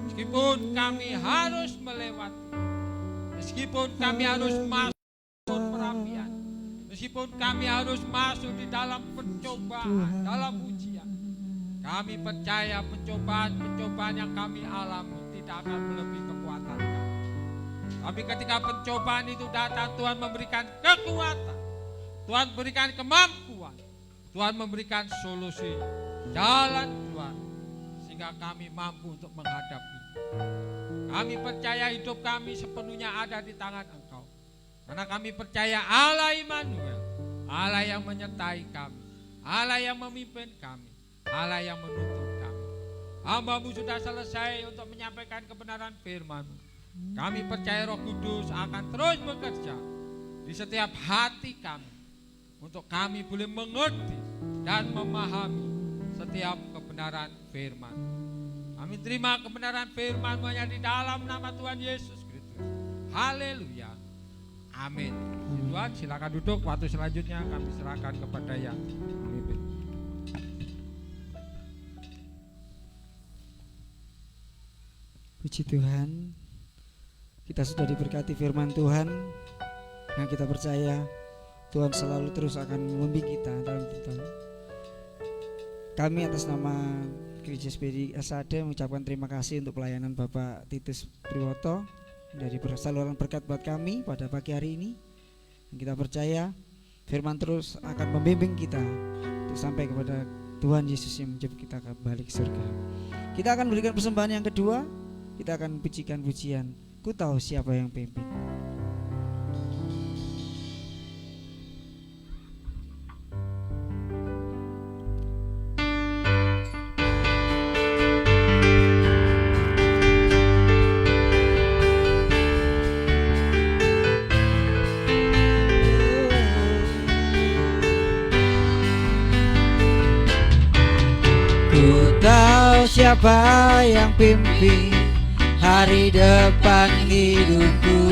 Speaker 5: meskipun kami harus melewati, meskipun kami harus masuk perapian, meskipun kami harus masuk di dalam pencobaan, dalam ujian, Kami percaya pencobaan-pencobaan yang kami alami tidak akan melebihi kekuatan kami. Tapi ketika pencobaan itu datang, Tuhan memberikan kekuatan, Tuhan berikan kemampuan, Tuhan memberikan solusi, jalan keluar, sehingga kami mampu untuk menghadapi. Kami percaya hidup kami sepenuhnya ada di tangan Engkau. Karena kami percaya Allah Immanuel, Allah yang menyertai kami, Allah yang memimpin kami, Allah yang menuntun kami. Hamba-Mu sudah selesai untuk menyampaikan kebenaran firman-Mu. Kami percaya Roh Kudus akan terus bekerja di setiap hati kami, untuk kami boleh mengerti dan memahami setiap kebenaran firman. Kami terima kebenaran firman-Mu hanya di dalam nama Tuhan Yesus Kristus. Haleluya. Amin. Tuhan, silakan duduk. Waktu selanjutnya kami serahkan kepada yang memimpin.
Speaker 1: Puji Tuhan, kita sudah diberkati firman Tuhan yang kita percaya Tuhan selalu terus akan membimbing kita dalam hidup. Kami atas nama Gereja SPDI SAD mengucapkan terima kasih untuk pelayanan Bapak Titus Priwoto dari saluran berkat buat kami pada pagi hari ini. Kita percaya firman terus akan membimbing kita untuk sampai kepada Tuhan Yesus yang menjemput kita kembali ke surga. Kita akan berikan persembahan yang kedua. Kita akan pujikan pujian Ku Tahu Siapa Yang Pimpin. Ku tahu siapa yang pimpin hari depan hidupku,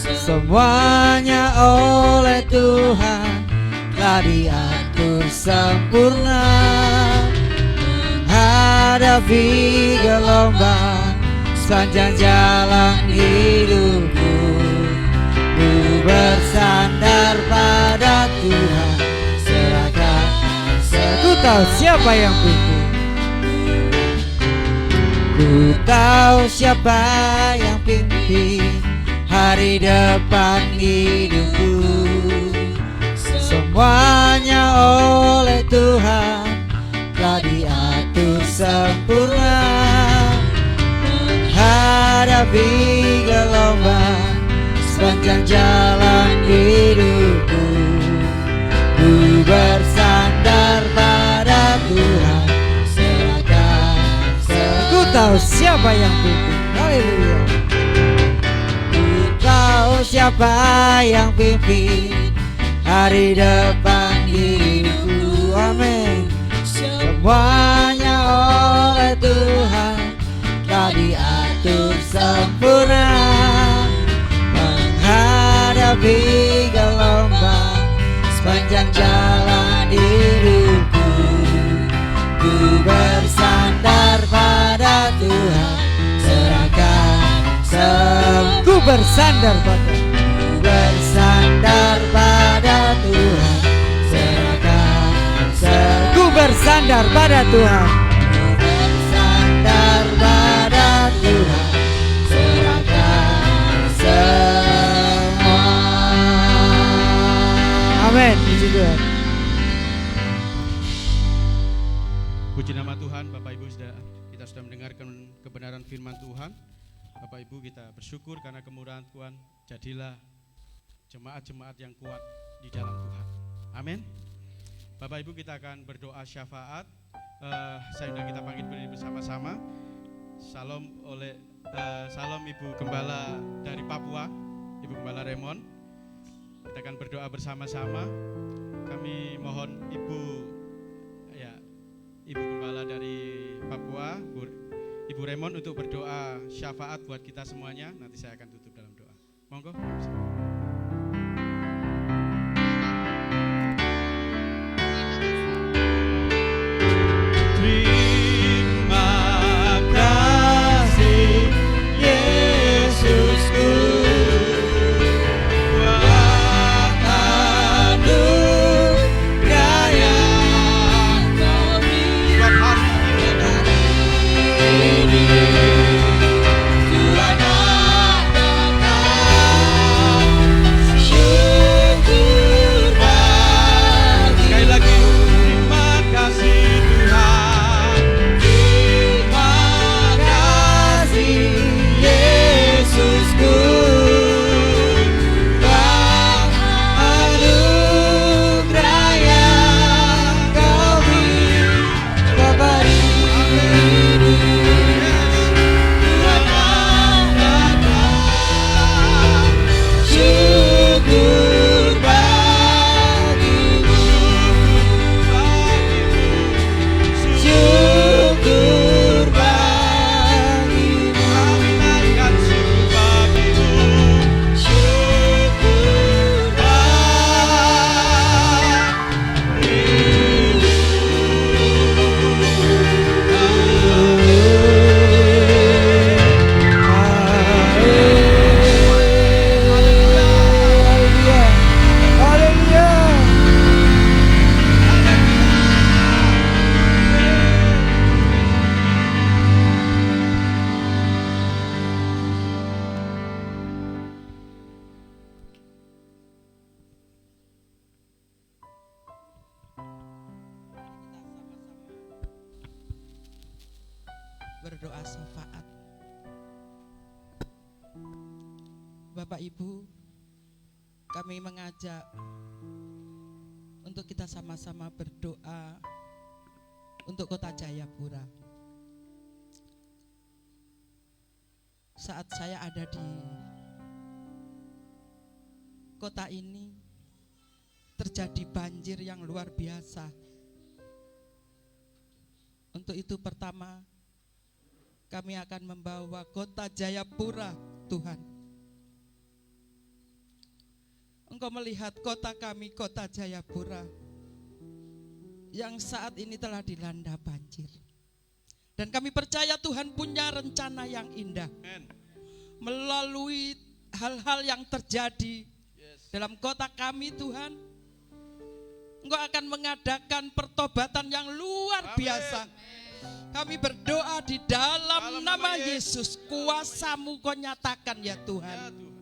Speaker 1: semuanya oleh Tuhan telah diatur sempurna. Menghadapi gelombang sepanjang jalan hidupku, ku bersandar pada Tuhan, serahkan. Ku tahu siapa yang pimpin. Ku tahu siapa yang pimpin hari depan hidupku, semuanya oleh Tuhan telah diatur sempurna. Menghadapi gelombang sepanjang jalan hidupku, ku bersandar pada Tuhan, ku tahu siapa yang pimpin. Haleluya. Ku tahu siapa yang pimpin hari depan hidupku. Amin. Semuanya oleh Tuhan telah diatur sempurna. Menghadapi gelombang sepanjang jalan hidupku, ku bersandar pada Tuhan, serahkan ku bersandar pada, ku bersandar pada Tuhan, serahkan ku bersandar pada Tuhan, ku bersandar pada Tuhan, serahkan semua. Amin. Puji Tuhan.
Speaker 4: Puji nama Tuhan. Bapak Ibu kita sudah mendengarkan kebenaran firman Tuhan. Bapak Ibu, kita bersyukur karena kemurahan Tuhan. Jadilah jemaat-jemaat yang kuat di dalam Tuhan. Amin. Bapak Ibu, kita akan berdoa syafaat. Saya undang kita bangkit berdiri bersama-sama. Salam Ibu Gembala dari Papua, Ibu Gembala Raymond. Kita akan berdoa bersama-sama. Kami mohon Ibu Gembala dari Papua, Ibu Raymond, untuk berdoa syafaat buat kita semuanya. Nanti saya akan tutup dalam doa. Monggo.
Speaker 6: Terima kasih Yesusku, buat anugerah yang Kau beri.
Speaker 4: Sekali lagi, terima kasih Tuhan.
Speaker 6: Yesusku, anugerah yang Kau beri kepada hidup. Tuhan datang, syukur bagimu, syukur bagimu,
Speaker 4: Naikkan syukur bagimu.
Speaker 6: syukur berdoa syafaat. Bapak Ibu, kami mengajak untuk kita sama-sama berdoa untuk Kota Jayapura. Saat saya ada di kota ini, terjadi banjir yang luar biasa. Untuk itu pertama, kami akan membawa Kota Jayapura, Tuhan. Engkau melihat kota kami, Kota Jayapura, yang saat ini telah dilanda banjir. Dan kami percaya Tuhan punya rencana yang indah. Melalui hal-hal yang terjadi dalam kota kami, Tuhan, Engkau akan mengadakan pertobatan yang luar biasa. Kami berdoa di dalam nama Yesus, kuasa-Mu Kau nyatakan ya Tuhan.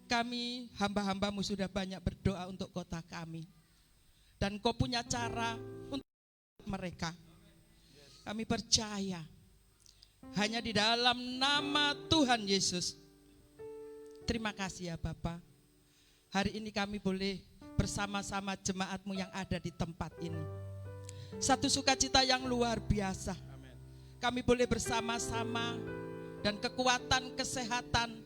Speaker 6: Kami hamba-hamba-Mu sudah banyak berdoa untuk kota kami. Dan Kau punya cara untuk mereka. Kami percaya hanya di dalam nama Tuhan Yesus. Terima kasih ya Bapa. Hari ini kami boleh bersama-sama jemaat-Mu yang ada di tempat ini. Satu sukacita yang luar biasa. Kami boleh bersama-sama dan kekuatan kesehatan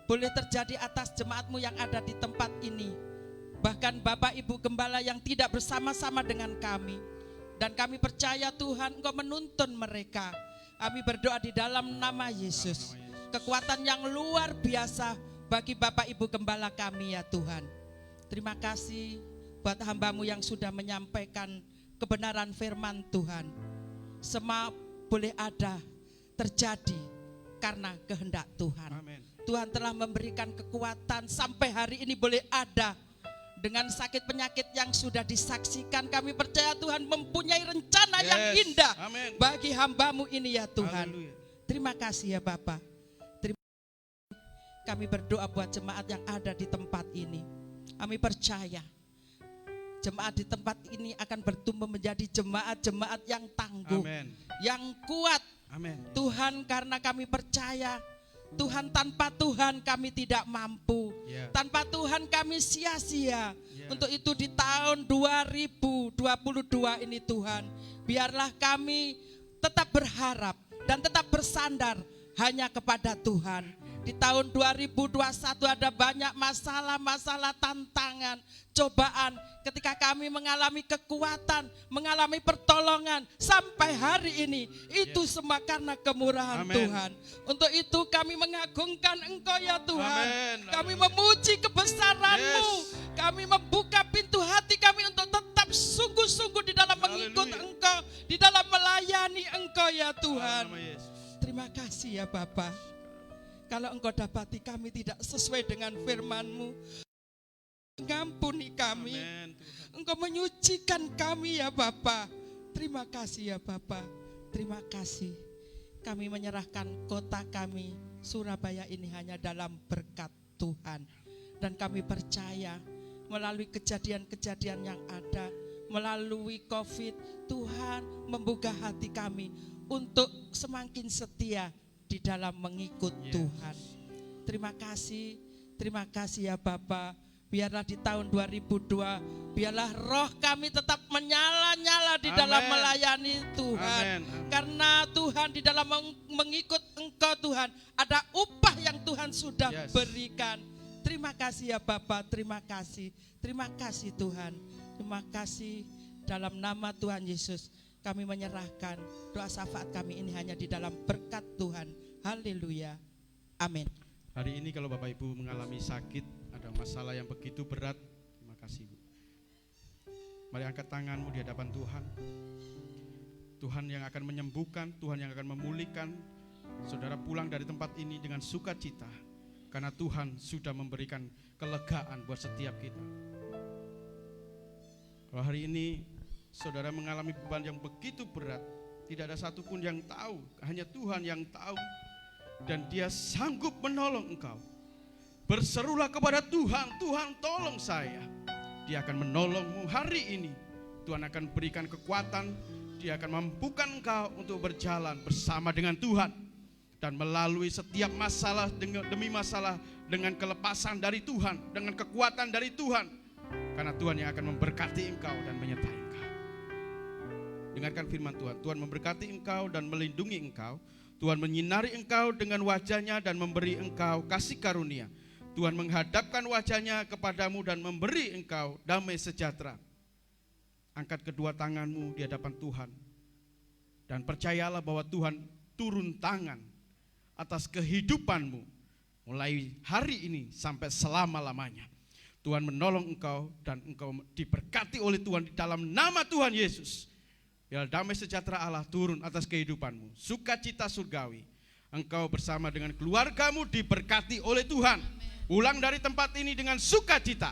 Speaker 6: boleh terjadi atas jemaat-Mu yang ada di tempat ini. Bahkan Bapak Ibu Gembala yang tidak bersama-sama dengan kami. Dan kami percaya Tuhan Engkau menuntun mereka. Kami berdoa di dalam nama Yesus. Kekuatan yang luar biasa bagi Bapak Ibu Gembala kami ya Tuhan. Terima kasih buat hamba-Mu yang sudah menyampaikan kebenaran firman Tuhan. Semua boleh ada, terjadi karena kehendak Tuhan.
Speaker 4: Amin.
Speaker 6: Tuhan telah memberikan kekuatan sampai hari ini boleh ada. Dengan sakit penyakit yang sudah disaksikan, kami percaya Tuhan mempunyai rencana yang indah bagi hamba-Mu ini ya Tuhan.
Speaker 4: Haleluya.
Speaker 6: Terima kasih ya Bapa. Kami berdoa buat jemaat yang ada di tempat ini. Kami percaya jemaat di tempat ini akan bertumbuh menjadi jemaat-jemaat yang tangguh, yang kuat.
Speaker 4: Amin.
Speaker 6: Tuhan, karena kami percaya Tuhan, tanpa Tuhan kami tidak mampu. Tanpa Tuhan kami sia-sia. Untuk itu di tahun 2022 ini Tuhan, biarlah kami tetap berharap dan tetap bersandar hanya kepada Tuhan. Di tahun 2021 ada banyak masalah-masalah, tantangan, cobaan. Ketika kami mengalami kekuatan, mengalami pertolongan sampai hari ini, itu semua karena kemurahan Tuhan. Untuk itu kami mengagungkan Engkau ya Tuhan. Kami memuji kebesaran-Mu. Kami membuka pintu hati kami untuk tetap sungguh-sungguh di dalam mengikut Engkau, di dalam melayani Engkau ya Tuhan. Terima kasih ya Bapa. Kalau Engkau dapati kami tidak sesuai dengan firman-Mu, mengampuni kami. Engkau menyucikan kami ya Bapa. Terima kasih ya Bapa. terima kasih. Kami menyerahkan kota kami, Surabaya ini hanya dalam berkat Tuhan. Dan kami percaya melalui kejadian-kejadian yang ada, melalui COVID, Tuhan membuka hati kami untuk semakin setia di dalam mengikut Tuhan. Terima kasih ya Bapa. Biarlah di tahun 2002, biarlah roh kami tetap menyala-nyala di dalam melayani Tuhan.
Speaker 4: Amen.
Speaker 6: Karena Tuhan di dalam mengikut Engkau Tuhan, ada upah yang Tuhan sudah berikan. Terima kasih ya Bapa, terima kasih. Terima kasih Tuhan. Terima kasih dalam nama Tuhan Yesus. Kami menyerahkan doa syafaat kami ini hanya di dalam berkat Tuhan. Haleluya. Amin.
Speaker 4: Hari ini kalau Bapak Ibu mengalami sakit, ada masalah yang begitu berat, terima kasih Bu. Mari angkat tanganmu di hadapan Tuhan. Tuhan yang akan menyembuhkan, Tuhan yang akan memulihkan. Saudara pulang dari tempat ini dengan sukacita, karena Tuhan sudah memberikan kelegaan buat setiap kita. Kalau hari ini saudara mengalami beban yang begitu berat, tidak ada satupun yang tahu, hanya Tuhan yang tahu. Dan Dia sanggup menolong engkau. Berserulah kepada Tuhan, Tuhan tolong saya. Dia akan menolongmu hari ini. Tuhan akan berikan kekuatan, Dia akan mampukan engkau untuk berjalan bersama dengan Tuhan. Dan melalui setiap masalah demi masalah, dengan kelepasan dari Tuhan, dengan kekuatan dari Tuhan. Karena Tuhan yang akan memberkati engkau dan menyertai engkau. Dengarkan firman Tuhan. Tuhan memberkati engkau dan melindungi engkau. Tuhan menyinari engkau dengan wajahnya dan memberi engkau kasih karunia. Tuhan menghadapkan wajahnya kepadamu dan memberi engkau damai sejahtera. Angkat kedua tanganmu di hadapan Tuhan. Dan percayalah bahwa Tuhan turun tangan atas kehidupanmu. Mulai hari ini sampai selama-lamanya. Tuhan menolong engkau dan engkau diberkati oleh Tuhan di dalam nama Tuhan Yesus. Biar damai sejahtera Allah turun atas kehidupanmu. Sukacita surgawi. Engkau bersama dengan keluargamu diberkati oleh Tuhan. Pulang dari tempat ini dengan sukacita.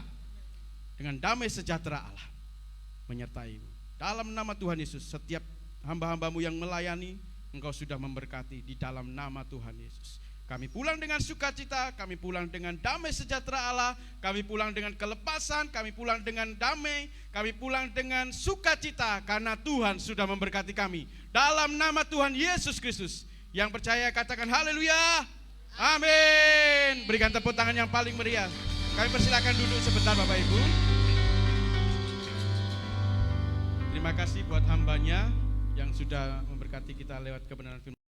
Speaker 4: Dengan damai sejahtera Allah menyertaimu. Dalam nama Tuhan Yesus, setiap hamba-hambamu yang melayani, engkau sudah memberkati di dalam nama Tuhan Yesus. Kami pulang dengan sukacita, kami pulang dengan damai sejahtera Allah, kami pulang dengan kelepasan, kami pulang dengan damai, kami pulang dengan sukacita karena Tuhan sudah memberkati kami. Dalam nama Tuhan Yesus Kristus. Yang percaya katakan haleluya. Amin. Berikan tepuk tangan yang paling meriah. Kami persilakan duduk sebentar Bapak Ibu. Terima kasih buat hambanya yang sudah memberkati kita lewat kebenaran firman.